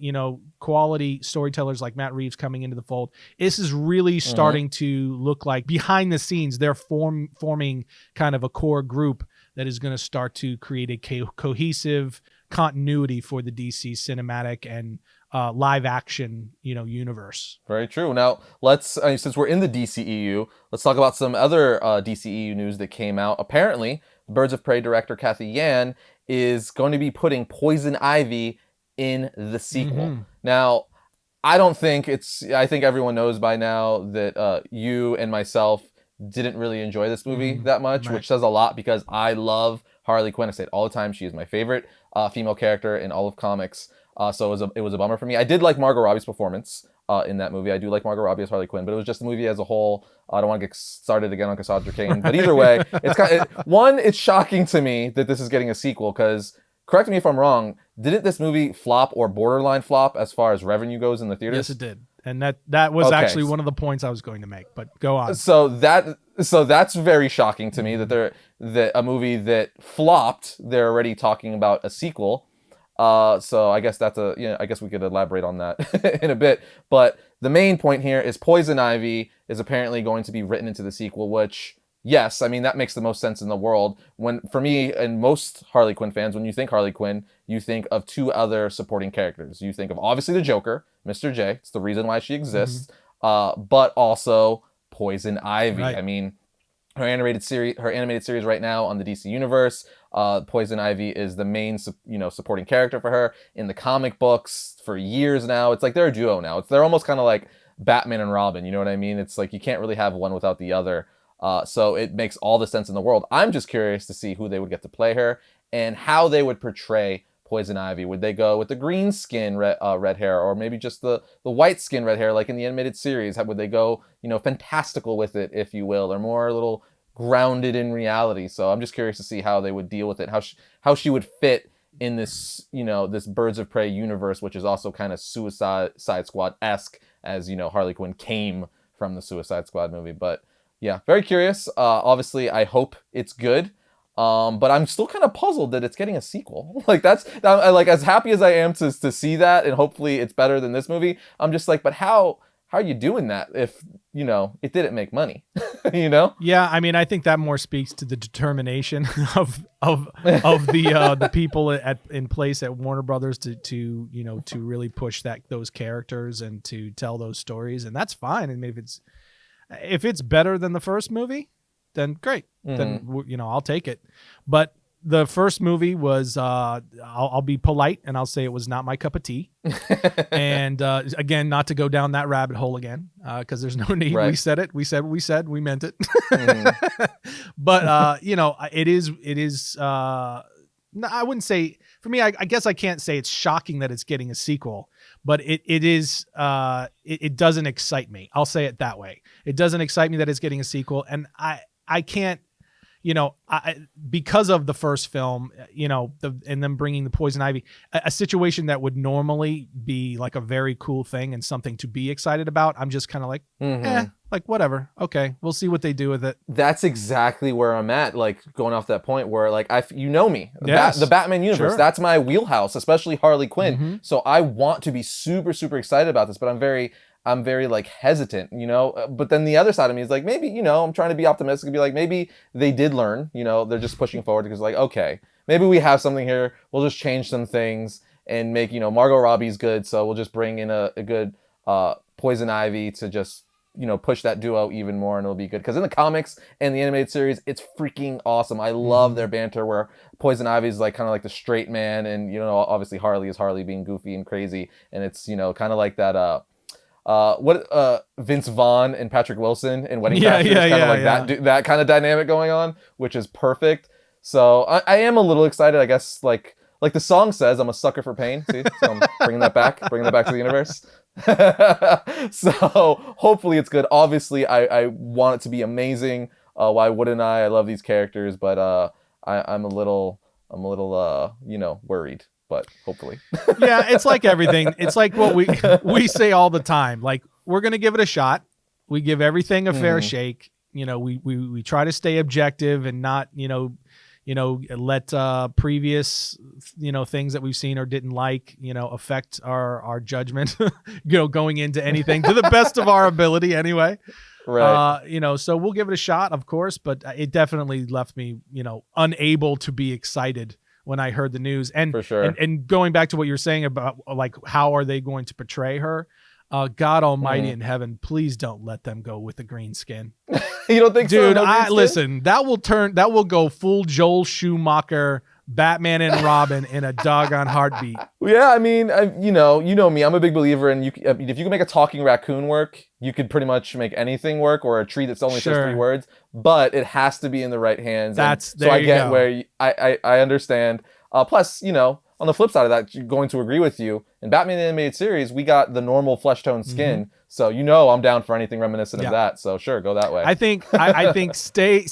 quality storytellers like Matt Reeves coming into the fold. This is really starting to look like behind the scenes they're forming kind of a core group that is going to start to create a cohesive continuity for the DC cinematic and live action, universe. Very true. Now, since we're in the DCEU, let's talk about some other DCEU news that came out. Apparently, Birds of Prey director Kathy Yan is going to be putting Poison Ivy in the sequel. Now, I think everyone knows by now that you and myself didn't really enjoy this movie that much, which says a lot because I love Harley Quinn. I say it all the time. She is my favorite female character in all of comics. So it was a bummer for me. I did like Margot Robbie's performance in that movie. I do like Margot Robbie as Harley Quinn, but it was just the movie as a whole. I don't want to get started again on Cassandra Cain, but either way, it's shocking to me that this is getting a sequel because, correct me if I'm wrong, didn't this movie flop or borderline flop as far as revenue goes in the theaters? Yes, it did. And that was actually one of the points I was going to make, but go on. So that's very shocking to me that a movie that flopped, they're already talking about a sequel. So I guess I guess we could elaborate on that in a bit. But the main point here is Poison Ivy is apparently going to be written into the sequel, which, yes, I mean, that makes the most sense in the world. For me and most Harley Quinn fans, when you think Harley Quinn, you think of two other supporting characters. You think of obviously the Joker, Mr. J. It's the reason why she exists. But also Poison Ivy. Right. I mean, her animated series right now on the DC Universe, Poison Ivy is the main supporting character for her in the comic books for years now. It's like they're a duo now. They're almost kind of like Batman and Robin. You know what I mean? It's like you can't really have one without the other. So it makes all the sense in the world. I'm just curious to see who they would get to play her and how they would portray Poison Ivy. Would they go with the green skin red hair, or maybe just the white skin red hair like in the animated series? Would they go fantastical with it, if you will, or more a little grounded in reality? So I'm just curious to see how they would deal with it, how she would fit in this this Birds of Prey universe, which is also kind of Suicide Squad-esque, as Harley Quinn came from the Suicide Squad movie. But yeah, very curious. Obviously, I hope it's good. But I'm still kind of puzzled that it's getting a sequel. Like like as happy as I am to see that, and hopefully it's better than this movie. I'm just like, but how are you doing that if it didn't make money? Yeah, I mean, I think that more speaks to the determination of the people in place at Warner Brothers to really push those characters and to tell those stories, and that's fine. I mean, If it's better than the first movie, then great. Then I'll take it. But the first movie was I'll be polite and I'll say it was not my cup of tea. And again, not to go down that rabbit hole again, because there's no need. Right. We said it. We said what we said. We meant it. But it is. No, I wouldn't say, for me, I guess I can't say it's shocking that it's getting a sequel, but it is. It doesn't excite me. I'll say it that way. It doesn't excite me that it's getting a sequel, and I can't. Because of the first film, and them bringing the poison ivy, a situation that would normally be like a very cool thing and something to be excited about, I'm just kind of like, like whatever. Okay, we'll see what they do with it. That's exactly where I'm at. Like going off that point where like me, Yes. the Batman universe. Sure. That's my wheelhouse, especially Harley Quinn. So I want to be super, super excited about this, but I'm very like hesitant, but then the other side of me is like, maybe, I'm trying to be optimistic and be like, maybe they did learn, they're just pushing forward because like, okay, maybe we have something here. We'll just change some things and make, Margot Robbie's good. So we'll just bring in a good Poison Ivy to just, push that duo even more and it'll be good. Because in the comics and the animated series, it's freaking awesome. I love their banter where Poison Ivy is like kind of like the straight man. And, obviously Harley is Harley being goofy and crazy. And it's, kind of like that, Vince Vaughn and Patrick Wilson in Wedding Crashers, kind of like that kind of dynamic going on, which is perfect. So I am a little excited, I guess. Like the song says, I'm a sucker for pain. See, so I'm bringing that back to the universe. So hopefully it's good. Obviously, I want it to be amazing. Why wouldn't I? I love these characters, but I'm a little worried. But hopefully. Yeah, it's like everything. It's like what we say all the time. Like, we're going to give it a shot. We give everything a fair shake. We try to stay objective and not, let previous, things that we've seen or didn't like, affect our judgment, going into anything to the best of our ability anyway. Right. So we'll give it a shot, of course, but it definitely left me, unable to be excited when I heard the news. And for sure. And going back to what you're saying about like how are they going to portray her? God Almighty in heaven, please don't let them go with the green skin. You don't think dude, so? No listen, that will go full Joel Schumacher, Batman and Robin in a doggone heartbeat. Yeah, I mean, you know me. I'm a big believer in if you can make a talking raccoon work, you could pretty much make anything work, or a tree that's only says 3 words. But it has to be in the right hands. So I get where I understand. Plus, on the flip side of that, going to agree with you. In Batman the Animated Series, we got the normal flesh tone skin. So I'm down for anything reminiscent of that. So sure, go that way. I think stay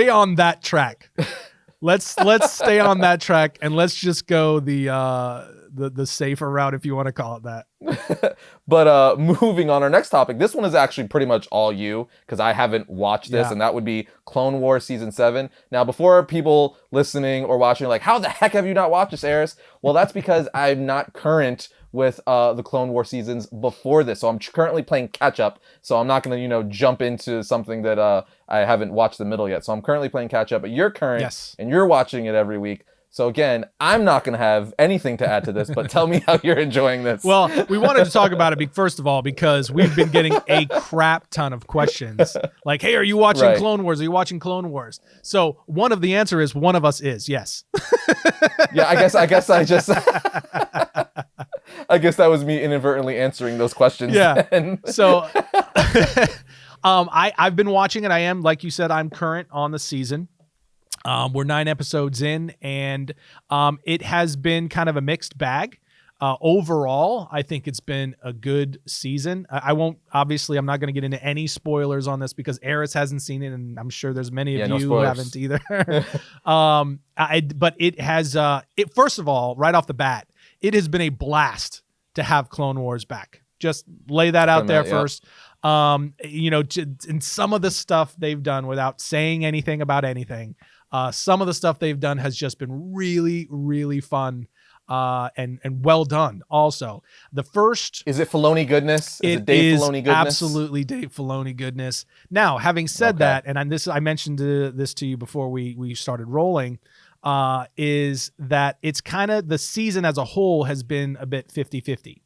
on that track. Let's stay on that track and let's just go the safer route, if you want to call it that. But moving on, our next topic. This one is actually pretty much all you, because I haven't watched this, and that would be Clone Wars Season 7. Now, before people listening or watching are like, how the heck have you not watched this, Arris? Well, that's because I'm not current with the Clone War seasons before this. So I'm currently playing catch up. So I'm not going to, jump into something that I haven't watched the middle yet. So I'm currently playing catch up, but you're current and you're watching it every week. So again, I'm not going to have anything to add to this, but tell me how you're enjoying this. Well, we wanted to talk about it first of all because we've been getting a crap ton of questions. Like, hey, are you watching Clone Wars? Are you watching Clone Wars? So one of the answer is one of us is, yes. Yeah, I guess I just I guess that was me inadvertently answering those questions. Yeah. Then. So I've been watching it. I am, like you said, I'm current on the season. We're 9 episodes in, and it has been kind of a mixed bag. Overall, I think it's been a good season. I'm not going to get into any spoilers on this because Arris hasn't seen it, and I'm sure there's many of you who haven't either. But it has, first of all, right off the bat, it has been a blast to have Clone Wars back. Just lay that out there first. And some of the stuff they've done without saying anything about anything, some of the stuff they've done has just been really, really fun. And well done. Also, the first is it Filoni goodness? Is it Dave Filoni goodness? Absolutely Dave Filoni goodness. Now, having said that, and I mentioned this to you before we started rolling, is that it's kind of the season as a whole has been a bit 50-50.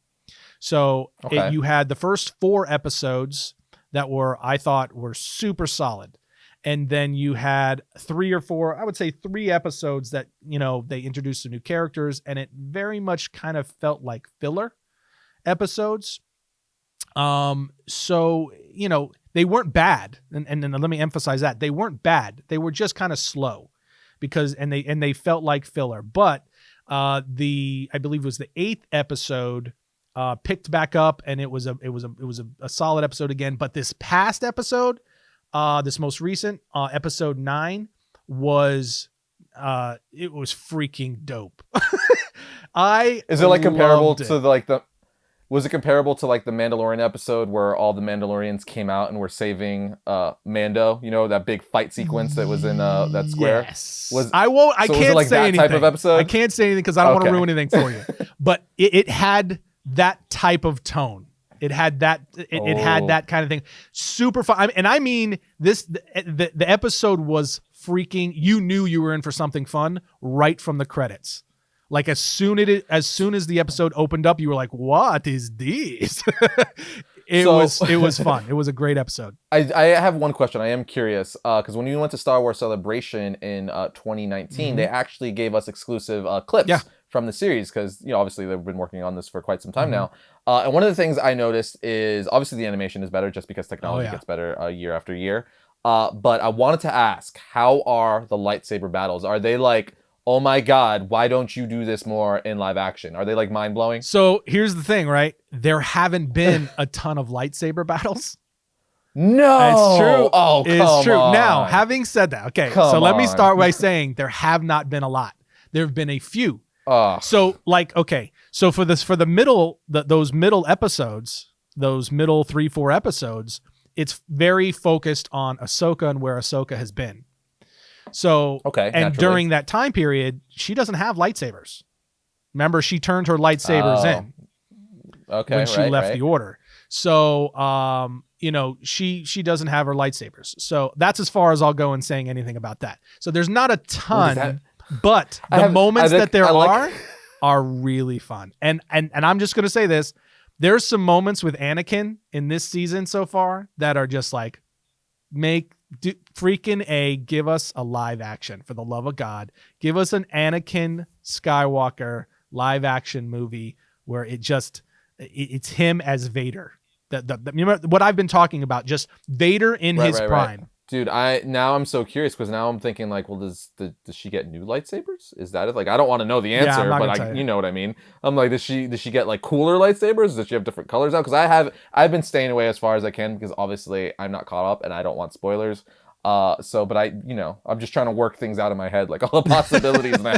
So you had the first 4 episodes that I thought were super solid. And then you had 3 or 4, I would say 3 episodes that, they introduced some new characters, and it very much kind of felt like filler episodes. So, they weren't bad. And let me emphasize that. They weren't bad. They were just kind of slow and they felt like filler. But I believe it was the 8th episode picked back up, and it was a solid episode again. But this past episode, this most recent episode 9 was freaking dope. Is it like comparable to like was it comparable to like the Mandalorian episode where all the Mandalorians came out and were saving Mando? That big fight sequence that was in that square. Yes. So I was it can't like say that anything. type of episode? I can't say anything because I don't want to ruin anything for you. But it had that type of tone. It had that. It had that kind of thing. Super fun. I mean, the episode was freaking. You knew you were in for something fun right from the credits. Like as soon as the episode opened up, you were like, "What is this?" It was fun. It was a great episode. I have one question. I am curious because when we went to Star Wars Celebration in 2019, they actually gave us exclusive clips from the series because obviously they've been working on this for quite some time now. And one of the things I noticed is obviously the animation is better just because technology gets better year after year. But I wanted to ask, how are the lightsaber battles? Are they like, oh my God, why don't you do this more in live action? Are they like mind blowing? So here's the thing, right? There haven't been a ton of lightsaber battles. No, it's true. Oh, it's true. on. Now, having said that, okay, so let me start by saying there have not been a lot. There have been a few. So for the middle, those middle episodes, those middle 3-4 episodes, it's very focused on Ahsoka and where Ahsoka has been. So, and naturally, during that time period, she doesn't have lightsabers. Remember, she turned her lightsabers in when she left the Order. So, she doesn't have her lightsabers. So that's as far as I'll go in saying anything about that. So there's not a ton, but the moments that there are really fun. And I'm just going to say this. There's some moments with Anakin in this season so far that are just like, give us a live action, for the love of God. Give us an Anakin Skywalker live action movie where it's him as Vader. Remember what I've been talking about, just Vader in his prime. Right. Dude, I'm so curious because now I'm thinking like, well, does she get new lightsabers? Is that it? Like, I don't want to know the answer, but you know what I mean. I'm like, does she get like cooler lightsabers? Does she have different colors out? Because I've been staying away as far as I can because obviously I'm not caught up and I don't want spoilers. But I'm just trying to work things out in my head, like all the possibilities now.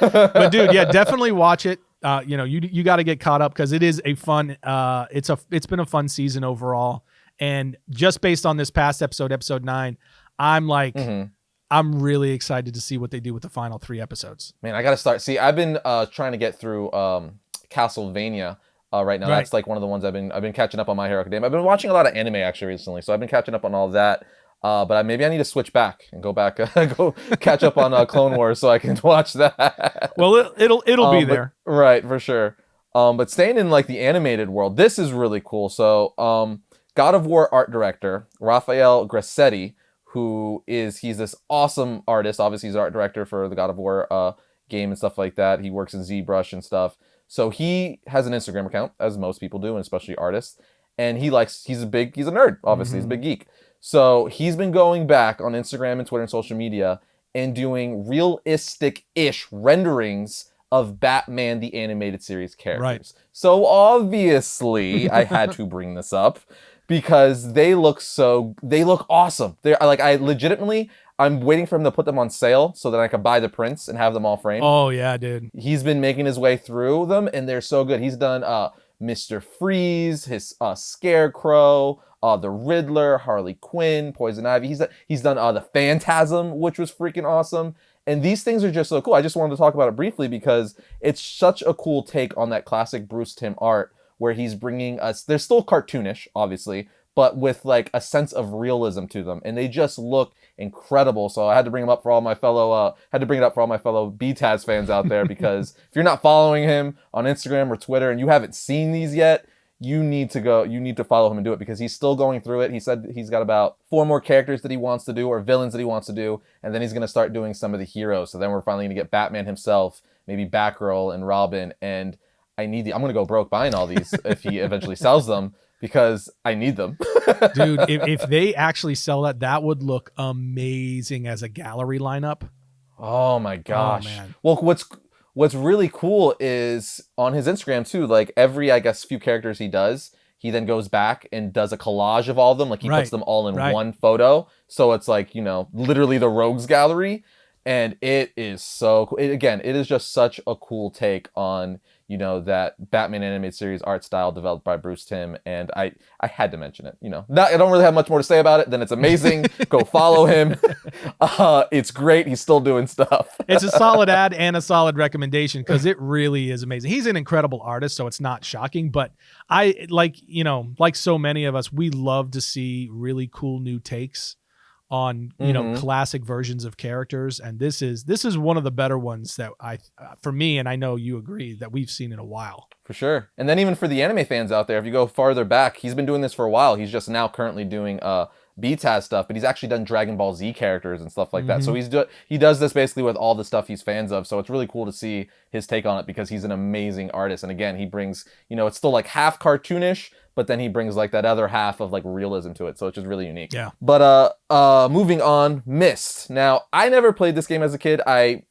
But dude, yeah, definitely watch it. You got to get caught up because it is a fun. It's been a fun season overall. And just based on this past episode 9, I'm like, I'm really excited to see what they do with the final 3 episodes. Man, I got to start. See, I've been trying to get through Castlevania right now. Right. That's like one of the ones I've been catching up on My Hero Academia. I've been watching a lot of anime actually recently, so I've been catching up on all of that. But maybe I need to switch back and go catch up on Clone Wars so I can watch that. Well, it'll be there. Right, for sure. But staying in like the animated world, this is really cool. So, God of War art director Rafael Grassetti, he's this awesome artist. Obviously, he's art director for the God of War game and stuff like that. He works in ZBrush and stuff. So he has an Instagram account, as most people do, and especially artists. And he's a nerd. Obviously, he's a big geek. So he's been going back on Instagram and Twitter and social media and doing realistic-ish renderings of Batman the Animated Series characters. Right. So obviously, I had to bring this up because they look awesome. They're like, I'm waiting for him to put them on sale so that I can buy the prints and have them all framed. Oh yeah, dude. He's been making his way through them and they're so good. He's done Mr. Freeze, his Scarecrow, the Riddler, Harley Quinn, Poison Ivy. He's done the Phantasm, which was freaking awesome. And these things are just so cool. I just wanted to talk about it briefly because it's such a cool take on that classic Bruce Timm art where he's bringing us, they're still cartoonish, obviously, but with like a sense of realism to them. And they just look incredible. So I had to bring them up for all my fellow, BTAS fans out there because if you're not following him on Instagram or Twitter and you haven't seen these yet, you need to follow him and do it, because he's still going through it. He said he's got about 4 more characters that he wants to do, or villains that he wants to do, and then he's going to start doing some of the heroes. So then we're finally going to get Batman himself, maybe Batgirl and Robin, and I'm going to go broke buying all these if he eventually sells them, because I need them. Dude, if they actually sell that would look amazing as a gallery lineup. Oh my gosh. Oh, man. Well, what's really cool is on his Instagram too, like every, I guess, few characters he does, he then goes back and does a collage of all of them. Like he puts them all in one photo. So it's like, literally the rogues gallery. And it is so cool. It is just such a cool take on, that Batman animated series art style developed by Bruce Timm. And I had to mention it, I don't really have much more to say about it than it's amazing. Go follow him. It's great. He's still doing stuff. It's a solid ad and a solid recommendation, because it really is amazing. He's an incredible artist, so it's not shocking, but I like so many of us, we love to see really cool new takes on classic versions of characters, and this is one of the better ones that for me, and I know you agree, that we've seen in a while. For sure. And then even for the anime fans out there, if you go farther back, he's been doing this for a while. He's just now currently doing BTAS stuff, but he's actually done Dragon Ball Z characters and stuff like that. So he does this basically with all the stuff he's fans of. So it's really cool to see his take on it, because he's an amazing artist. And again, he brings, it's still like half cartoonish, but then he brings like that other half of like realism to it. So it's just really unique. Yeah. But moving on, Myst. Now, I never played this game as a kid. I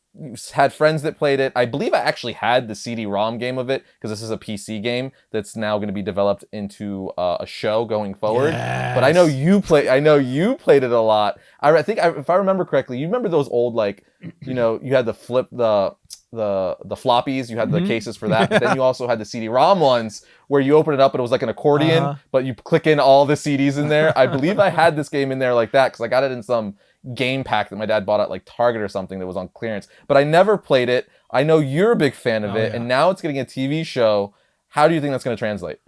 had friends that played it. I believe I actually had the CD-ROM game of it, because this is a PC game that's now going to be developed into a show going forward. Yes. But I know you played it a lot. I think if I remember correctly, you remember those old, like, you had the flip the floppies, you had the cases for that, but then you also had the CD-ROM ones where you open it up and it was like an accordion, but you click in all the CDs in there. I believe I had this game in there like that, because I got it in some game pack that my dad bought at like Target or something that was on clearance, but I never played it. I know you're a big fan of it, and now it's getting a TV show. How do you think that's going to translate?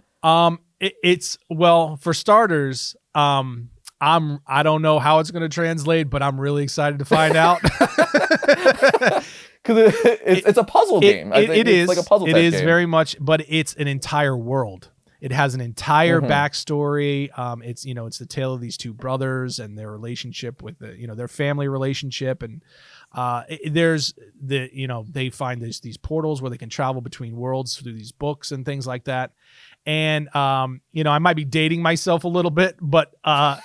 It's well, for starters, I don't know how it's going to translate, but I'm really excited to find out. Because it's a puzzle game. I think it is like a puzzle. It type is game. very much, but it's an entire world. It has an entire backstory. It's the tale of these two brothers and their relationship with their family relationship, and there's they find these portals where they can travel between worlds through these books and things like that. And I might be dating myself a little bit, but but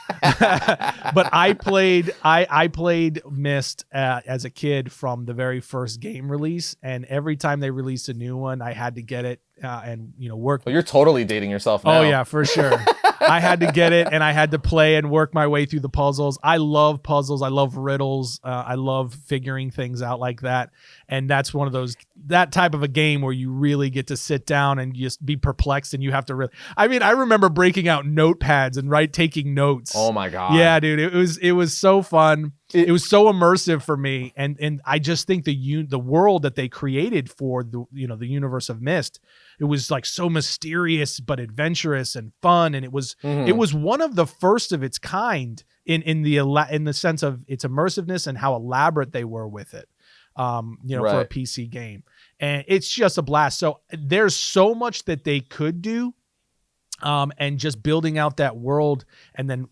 I played Myst as a kid from the very first game release, and every time they released a new one, I had to get it and work. Well, you're totally dating yourself now. Oh yeah, for sure. I had to get it, and I had to play and work my way through the puzzles. I love puzzles. I love riddles. I love figuring things out like that. And that's one of that type of a game where you really get to sit down and just be perplexed, and you have to I remember breaking out notepads and taking notes. Oh my God. Yeah, dude. It was so fun. It was so immersive for me. And I just think the world that they created for the universe of Myst, it was like so mysterious but adventurous and fun, and it was one of the first of its kind in the sense of its immersiveness and how elaborate they were with it. For a PC game, and it's just a blast. So there's so much that they could do, and just building out that world, and then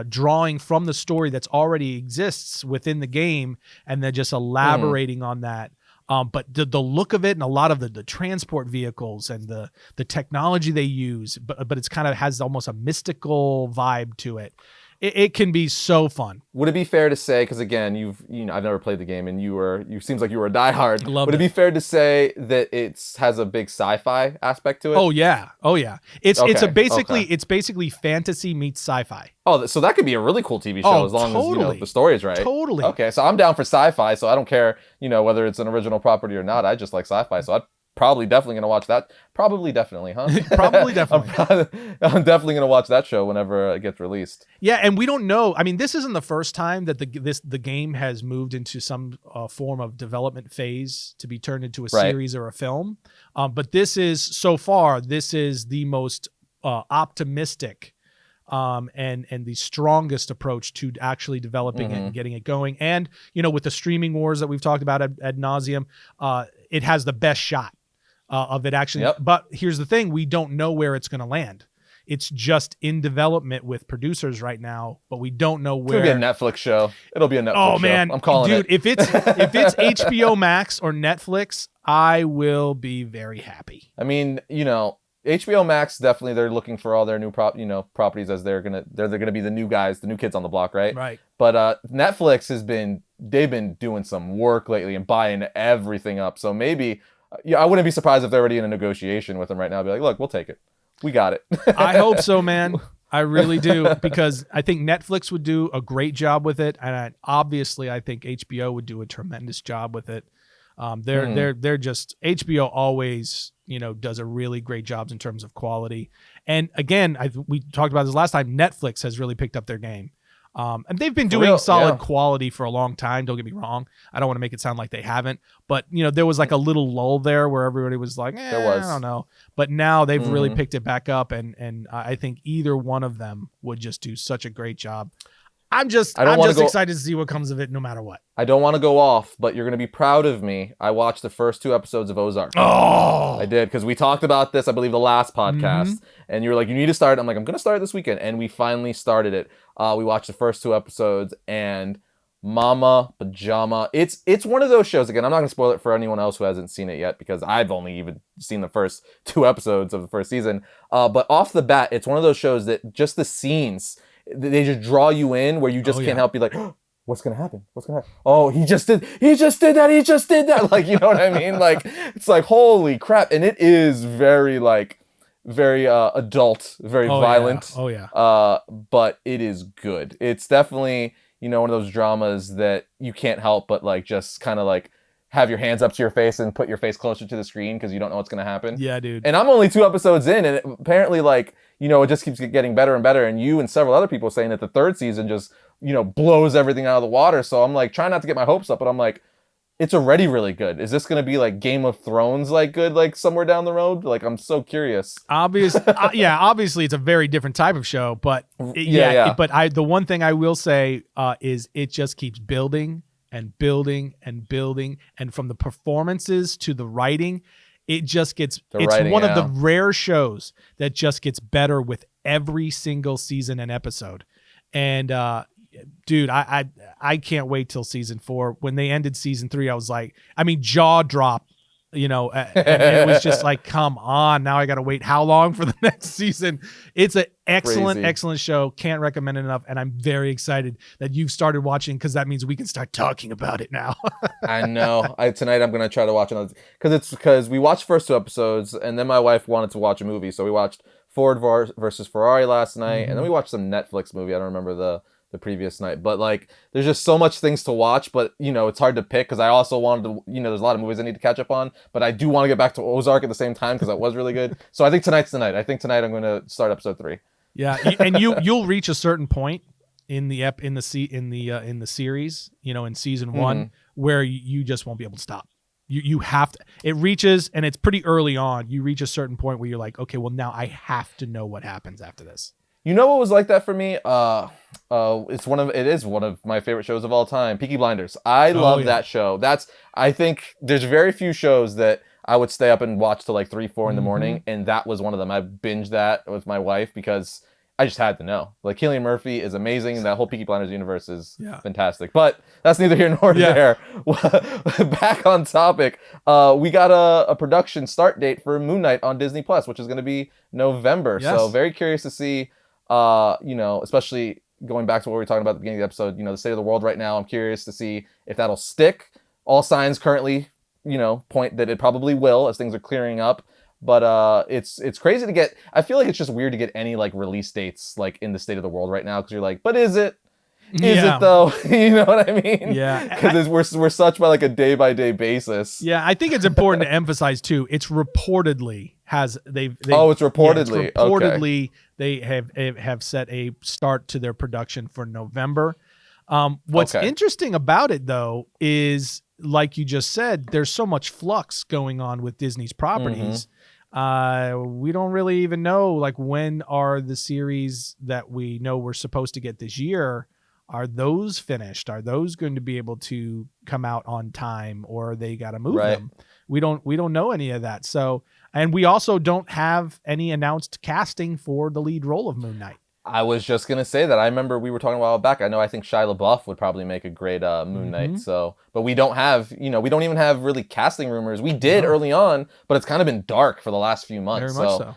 drawing from the story that's already exists within the game, and then just elaborating on that. But the look of it, and a lot of the transport vehicles and the technology they use, but it's kind of has almost a mystical vibe to it. It can be so fun. Would it be fair to say, because again, I've never played the game, and you seems like you were a diehard. Would it be fair to say that it has a big sci-fi aspect to it? Oh yeah. It's basically fantasy meets sci-fi. Oh, so that could be a really cool TV show as long as the story is right. Totally. Okay, so I'm down for sci-fi, so I don't care whether it's an original property or not. I just like sci-fi, so I'd probably definitely gonna watch that. Probably definitely, huh? Probably definitely. I'm definitely gonna watch that show whenever it gets released. Yeah, and we don't know. I mean, this isn't the first time that the game has moved into some form of development phase to be turned into a series or a film. But this is the most optimistic and the strongest approach to actually developing it and getting it going. And with the streaming wars that we've talked about ad nauseum, it has the best shot. of it actually. Yep. But here's the thing: we don't know where it's going to land. It's just in development with producers right now, but we don't know where. It'll be a Netflix show. It'll be a Netflix show. Oh man, I'm calling dude, it. if it's HBO Max or Netflix, I will be very happy. I mean, HBO Max definitely they're looking for all their new properties as they're gonna be the new guys, the new kids on the block, right? Right. But Netflix they've been doing some work lately and buying everything up. So maybe I wouldn't be surprised if they're already in a negotiation with them right now. Be like, look, we'll take it. We got it. I hope so, man. I really do, because I think Netflix would do a great job with it, and obviously I think HBO would do a tremendous job with it. They're just HBO always does a really great job in terms of quality. And again, we talked about this last time. Netflix has really picked up their game. And they've been doing solid quality for a long time. Don't get me wrong. I don't want to make it sound like they haven't, but there was like a little lull there where everybody was like, I don't know. But now they've really picked it back up, and I think either one of them would just do such a great job. I'm just excited to see what comes of it, no matter what. I don't want to go off, but you're going to be proud of me. I watched the first 2 episodes of Ozark. Oh, I did, because we talked about this, I believe, the last podcast, and you were like, you need to start. I'm like, I'm going to start this weekend, and we finally started it. We watched the first 2 episodes, and Mama Pajama. It's one of those shows. Again, I'm not going to spoil it for anyone else who hasn't seen it yet, because I've only even seen the first 2 episodes of the first season. But off the bat, it's one of those shows that just the scenes, they just draw you in, where you just can't help be like, oh, what's gonna happen? What's gonna happen? Oh, he just did that. Like, you know what I mean? Like, it's like, holy crap. And it is very adult, very violent. Yeah. Oh yeah. But it is good. It's definitely, one of those dramas that you can't help but like just kind of like have your hands up to your face and put your face closer to the screen, because you don't know what's going to happen. Yeah, dude. And I'm only 2 episodes in, and apparently, like, it just keeps getting better and better. And you and several other people saying that the 3rd season just, blows everything out of the water. So I'm like trying not to get my hopes up, but I'm like, it's already really good. Is this going to be like Game of Thrones, like good, like somewhere down the road? Like, I'm so curious. Obviously it's a very different type of show, but the one thing I will say is it just keeps building and building and building, and from the performances to the writing, it just gets. It's one of the rare shows that just gets better with every single season and episode. And dude, I can't wait till season 4. When they ended season 3, I was like, jaw drop. And it was just like, come on, now I got to wait how long for the next season? It's an excellent show. Can't recommend it enough. And I'm very excited that you've started watching, because that means we can start talking about it now. I know. Tonight I'm going to try to watch another, because we watched the first 2 episodes, and then my wife wanted to watch a movie. So we watched Ford versus Ferrari last night, and then we watched some Netflix movie. I don't remember the previous night, but like, there's just so much things to watch, but it's hard to pick, because I also wanted to, there's a lot of movies I need to catch up on, but I do want to get back to Ozark at the same time, because that was really good. So I think tonight's the night. I think tonight I'm going to start episode 3. Yeah, and you'll reach a certain point in the series, in season 1, where you just won't be able to stop. You have to. It reaches, and it's pretty early on. You reach a certain point where you're like, okay, well, now I have to know what happens after this. You know what was like that for me? It is one of my favorite shows of all time, Peaky Blinders. I love that show. I think there's very few shows that I would stay up and watch till like 3, 4 in the morning, and that was one of them. I binged that with my wife because I just had to know. Like, Cillian Murphy is amazing, and that whole Peaky Blinders universe is fantastic. But that's neither here nor there. Back on topic, we got a production start date for Moon Knight on Disney Plus, which is going to be November. Yes. So very curious to see. Especially going back to what we were talking about at the beginning of the episode, the state of the world right now. I'm curious to see if that'll stick. All signs currently, point that it probably will, as things are clearing up. But it's crazy to get. I feel like it's just weird to get any like release dates like in the state of the world right now, because you're like, but is it? Is it though? You know what I mean? Yeah. Because we're such by like a day by day basis. Yeah, I think it's important to emphasize too. It's reportedly it's reportedly. Yeah, reportedly they have set a start to their production for November. What's interesting about it though is, like you just said, there's so much flux going on with Disney's properties. We don't really even know like when are the series that we know we're supposed to get this year Are those finished? Are those going to be able to come out on time, or they got to move Right. them? We don't know any of that. So, and we also don't have any announced casting for the lead role of Moon Knight. I was just gonna say that. I remember we were talking a while back. I think Shia LaBeouf would probably make a great Moon Knight. So, but we don't have, we don't even have really casting rumors. We did early on, but it's kind of been dark for the last few months. Very much so.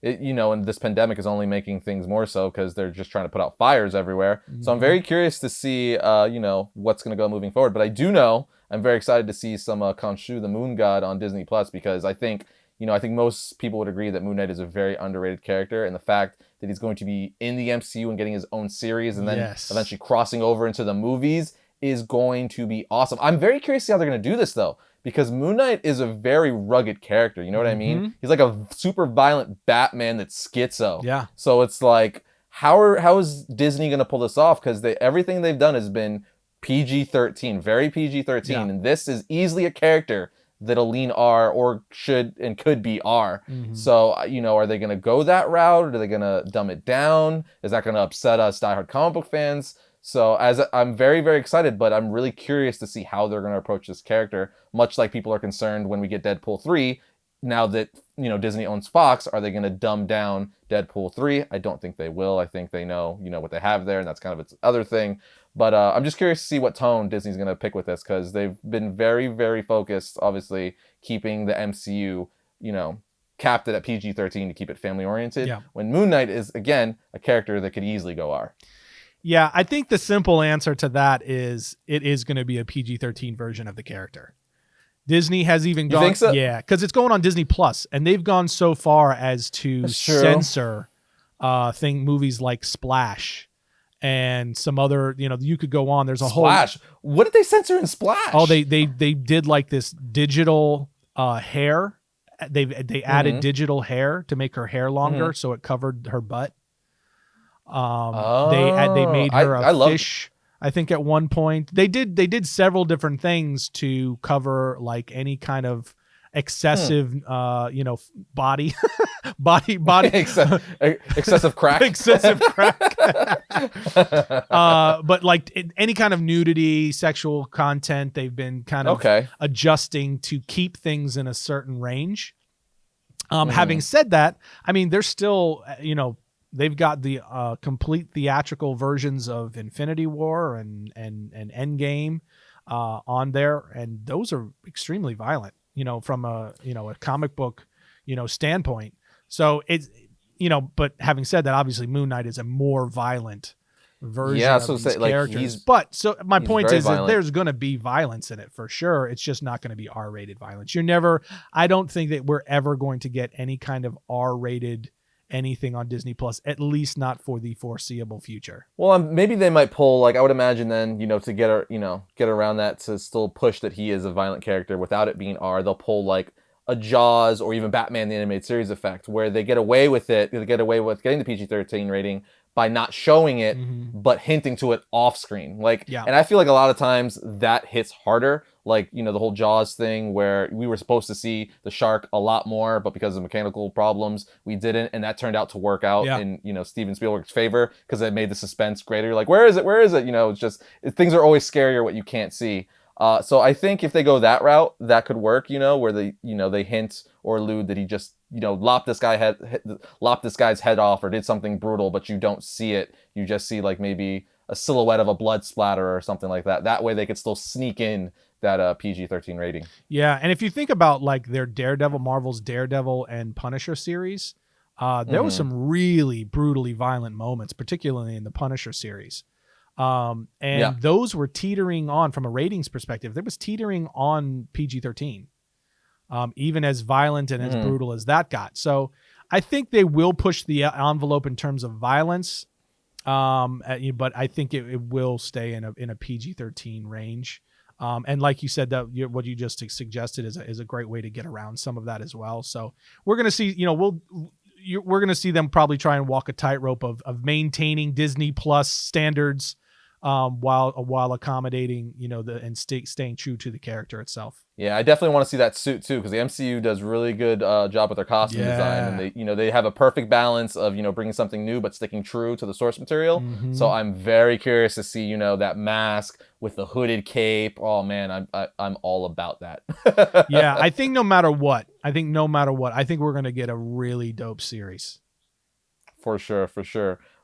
And this pandemic is only making things more so because they're just trying to put out fires everywhere. So I'm very curious to see, what's gonna go moving forward. But I do know I'm very excited to see some Khonshu, the Moon God, on Disney Plus, because I think most people would agree that Moon Knight is a very underrated character, and the fact that he's going to be in the MCU and getting his own series and then eventually crossing over into the movies is going to be awesome. I'm very curious to see how they're going to do this, though, because Moon Knight is a very rugged character. You know what I mean? He's like a super violent Batman that's schizo. Yeah. So it's like, how is Disney going to pull this off? Because everything they've done has been PG-13, very PG-13, and this is easily a character that'll lean R or should and could be R. So, are they going to go that route? Or are they going to dumb it down? Is that going to upset us diehard comic book fans? So I'm very, very excited, but I'm really curious to see how they're going to approach this character, much like people are concerned when we get Deadpool 3. Now that, Disney owns Fox, are they going to dumb down Deadpool 3? I don't think they will. I think they know, what they have there, and that's kind of its other thing. But I'm just curious to see what tone Disney's going to pick with this, because they've been very, very focused, obviously, keeping the MCU, capped it at PG-13 to keep it family-oriented. Yeah. When Moon Knight is, again, a character that could easily go R. Yeah, I think the simple answer to that is it is going to be a PG-13 version of the character. Disney has even gone, you think so? Yeah, because it's going on Disney Plus, and they've gone so far as to censor movies like Splash and some other. You could go on. There's a Splash. What did they censor in Splash? Oh, they did like this digital hair. They added digital hair to make her hair longer, so it covered her butt. They made her a fish. I think at one point they did several different things to cover like any kind of excessive body excessive crack. Excessive crack. But like any kind of nudity, sexual content, they've been kind of adjusting to keep things in a certain range. Having said that, I mean, they're still, they've got the complete theatrical versions of Infinity War and Endgame on there, and those are extremely violent, from a comic book, standpoint. So it's, but having said that, obviously Moon Knight is a more violent version of these characters. But so my point is that there's going to be violence in it for sure. It's just not going to be R-rated violence. I don't think that we're ever going to get any kind of R-rated anything on Disney Plus, at least not for the foreseeable future. Well, maybe they might pull, I would imagine then, to get around that, to still push that he is a violent character without it being R, they'll pull a Jaws or even Batman the Animated Series effect, where they get away with it, they get away with getting the PG-13 rating by not showing it, but hinting to it off screen. And I feel like a lot of times that hits harder. The whole Jaws thing where we were supposed to see the shark a lot more, but because of mechanical problems, we didn't. And that turned out to work out in, Steven Spielberg's favor, because it made the suspense greater. You're like, where is it? Where is it? It's just, things are always scarier what you can't see. So I think if they go that route, that could work, where they hint or allude that he just, lopped this guy's head off or did something brutal, but you don't see it. You just see maybe a silhouette of a blood splatter or something like that. That way they could still sneak in that PG-13 rating. Yeah, and if you think about their Marvel's Daredevil and Punisher series, there was some really brutally violent moments, particularly in the Punisher series. Those were teetering on, from a ratings perspective, there was teetering on PG-13, even as violent and as brutal as that got. So I think they will push the envelope in terms of violence, but I think it will stay in a PG-13 range. And like you said, that what you just suggested is a great way to get around some of that as well. So we're going to see, we're going to see them probably try and walk a tightrope of maintaining Disney Plus standards while accommodating, and staying true to the character itself. Yeah, I definitely want to see that suit too, because the MCU does really good job with their costume design, and they have a perfect balance of bringing something new but sticking true to the source material. Mm-hmm. So I'm very curious to see that mask with the hooded cape. Oh man, I'm all about that. Yeah, I think no matter what, I think we're gonna get a really dope series. For sure.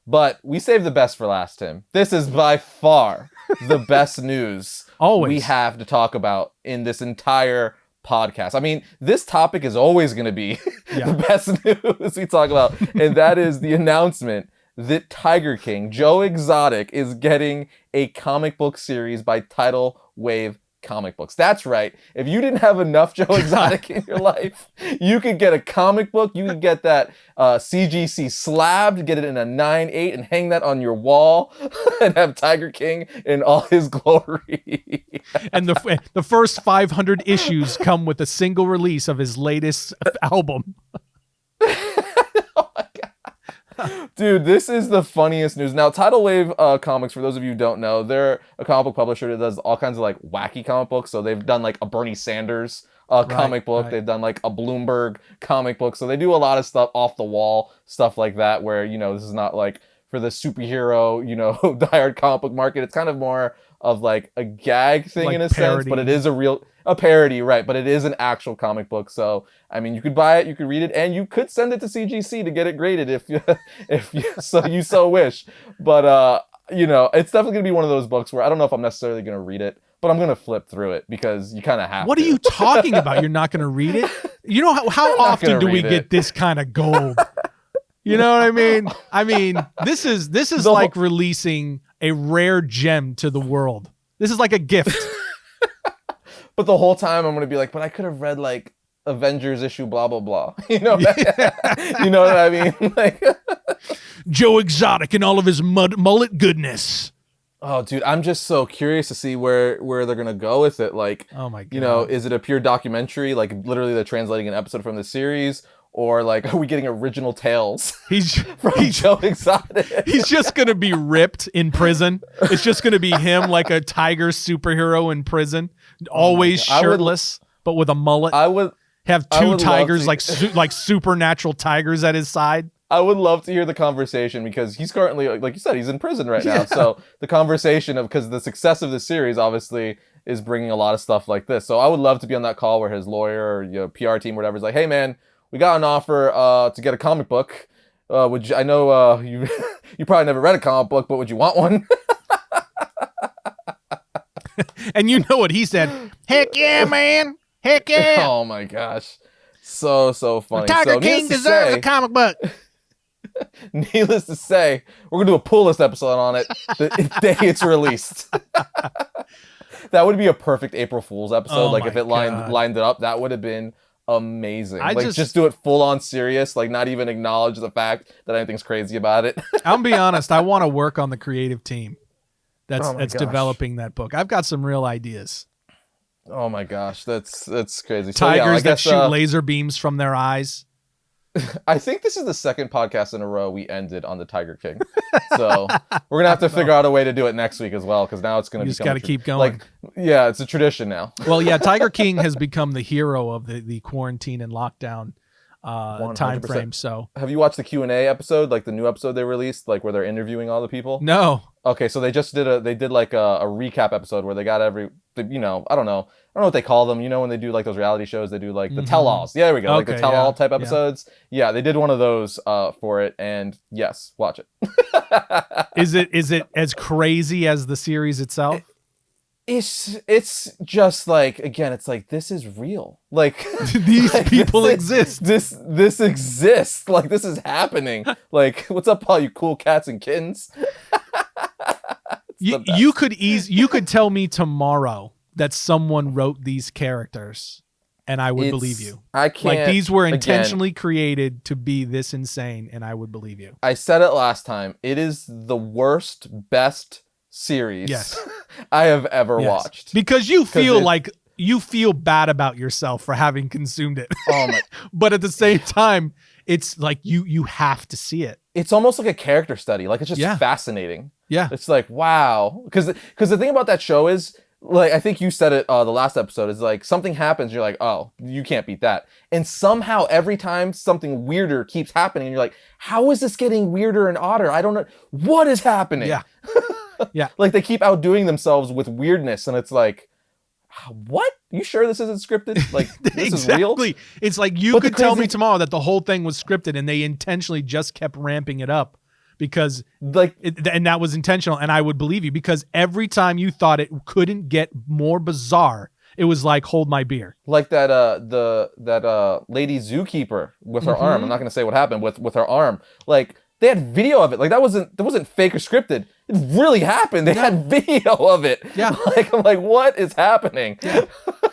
But we saved the best for last, Tim. This is by far the best news we have to talk about in this entire podcast. I mean, this topic is always going to be the best news we talk about, and that is the announcement that Tiger King, Joe Exotic, is getting a comic book series by Tidal Wave Comic Books. That's right. If you didn't have enough Joe Exotic in your life, you could get a comic book. You could get that CGC slabbed, get it in a 9/8, and hang that on your wall, and have Tiger King in all his glory. And the first 500 issues come with a single release of his latest album. Dude, this is the funniest news. Now, Tidal Wave Comics, for those of you who don't know, they're a comic book publisher that does all kinds of like wacky comic books. So they've done like a Bernie Sanders comic book. Right. They've done like a Bloomberg comic book. So they do a lot of stuff off the wall, stuff like that, where, this is not like for the superhero, diehard comic book market. It's kind of more of like a gag thing, like in a parody sense, but it is a parody, right? But it is an actual comic book. So, I mean, you could buy it, you could read it, and you could send it to CGC to get it graded if you so wish. But, it's definitely going to be one of those books where I don't know if I'm necessarily going to read it, but I'm going to flip through it because you kind of have to. What are you talking about? You're not going to read it? How often do we get this kind of gold? You know what I mean? I mean, this is like releasing a rare gem to the world. This is like a gift. But the whole time I'm going to be like, but I could have read like Avengers issue blah, blah, blah. You know what I mean? Like Joe Exotic and all of his mullet goodness. Oh, dude, I'm just so curious to see where they're going to go with it. Like, oh my God. Is it a pure documentary? Like literally they're translating an episode from the series? Or like, are we getting original tales from Joe Exotic? He's just going to be ripped in prison. It's just going to be him like a tiger superhero in prison, always shirtless, but with a mullet. I would have two tigers, like supernatural tigers at his side. I would love to hear the conversation because he's currently, like you said, he's in prison right now. So the conversation because the success of the series obviously is bringing a lot of stuff like this. So I would love to be on that call where his lawyer or PR team or whatever is like, hey man, we got an offer to get a comic book. Would you? I know you probably never read a comic book, but would you want one? And you know what he said? Heck yeah, man! Heck yeah! Oh my gosh, so funny. Tiger King deserves a comic book. Needless to say, we're gonna do a pull list episode on it the day it's released. That would be a perfect April Fool's episode. Like if it lined it up, that would have been amazing. Just do it full on serious, like not even acknowledge the fact that anything's crazy about it. I'll be honest, I want to work on the creative team that's developing that book. I've got some real ideas. Oh my gosh, that's crazy. Tigers that shoot laser beams from their eyes. I think this is the second podcast in a row we ended on the Tiger King. So we're gonna have to figure out a way to do it next week as well, because now it's gonna be. You just got to keep going. Like, yeah, it's a tradition now. Well, yeah, Tiger King has become the hero of the quarantine and lockdown time frame. So, have you watched the Q&A episode, like the new episode they released, like where they're interviewing all the people? No. Okay, so they just did like a recap episode where they got I don't know what they call them. When they do like those reality shows, they do like the tell-alls. Yeah, there we go. Okay, like the tell-all type episodes. Yeah, they did one of those for it, and yes, watch it. Is it as crazy as the series itself? It's just like, again, it's like, this is real. Like these people exist. This exists. Like this is happening. Like, what's up, all you cool cats and kittens? You could tell me tomorrow that someone wrote these characters and I would believe you. I can't. Like these were intentionally created to be this insane, and I would believe you. I said it last time. It is the worst, best series I have ever watched. Because you feel bad about yourself for having consumed it. Oh my! But at the same time, it's like you have to see it. It's almost like a character study. Like it's just fascinating. Yeah. It's like, wow. Because the thing about that show is, like, I think you said it the last episode, is like something happens, you're like, oh, you can't beat that. And somehow every time something weirder keeps happening, and you're like, how is this getting weirder and odder? I don't know. What is happening? Yeah. Yeah. Like, they keep outdoing themselves with weirdness, and it's like, what? You sure this isn't scripted? Like, this is real? Exactly. It's like you could tell me tomorrow that the whole thing was scripted and they intentionally just kept ramping it up because and that was intentional, and I would believe you, because every time you thought it couldn't get more bizarre, it was like, hold my beer. Like that lady zookeeper with her arm. I'm not gonna say what happened with her arm. Like, they had video of it. Like, that wasn't fake or scripted. It really happened. They had video of it. Yeah. Like, I'm like, what is happening? Yeah.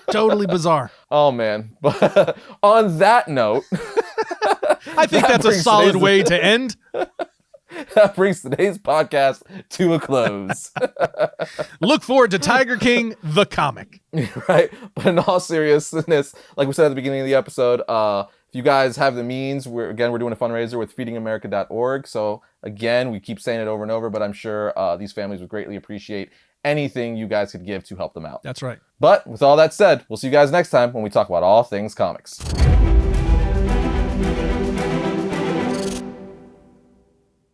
Totally bizarre. Oh man. But on that note, I think that's a solid way to end. That brings today's podcast to a close. Look forward to Tiger King, the comic. Right? But in all seriousness, like we said at the beginning of the episode, if you guys have the means, we're doing a fundraiser with feedingamerica.org. So again, we keep saying it over and over, but I'm sure these families would greatly appreciate anything you guys could give to help them out. That's right. But with all that said, we'll see you guys next time when we talk about all things comics.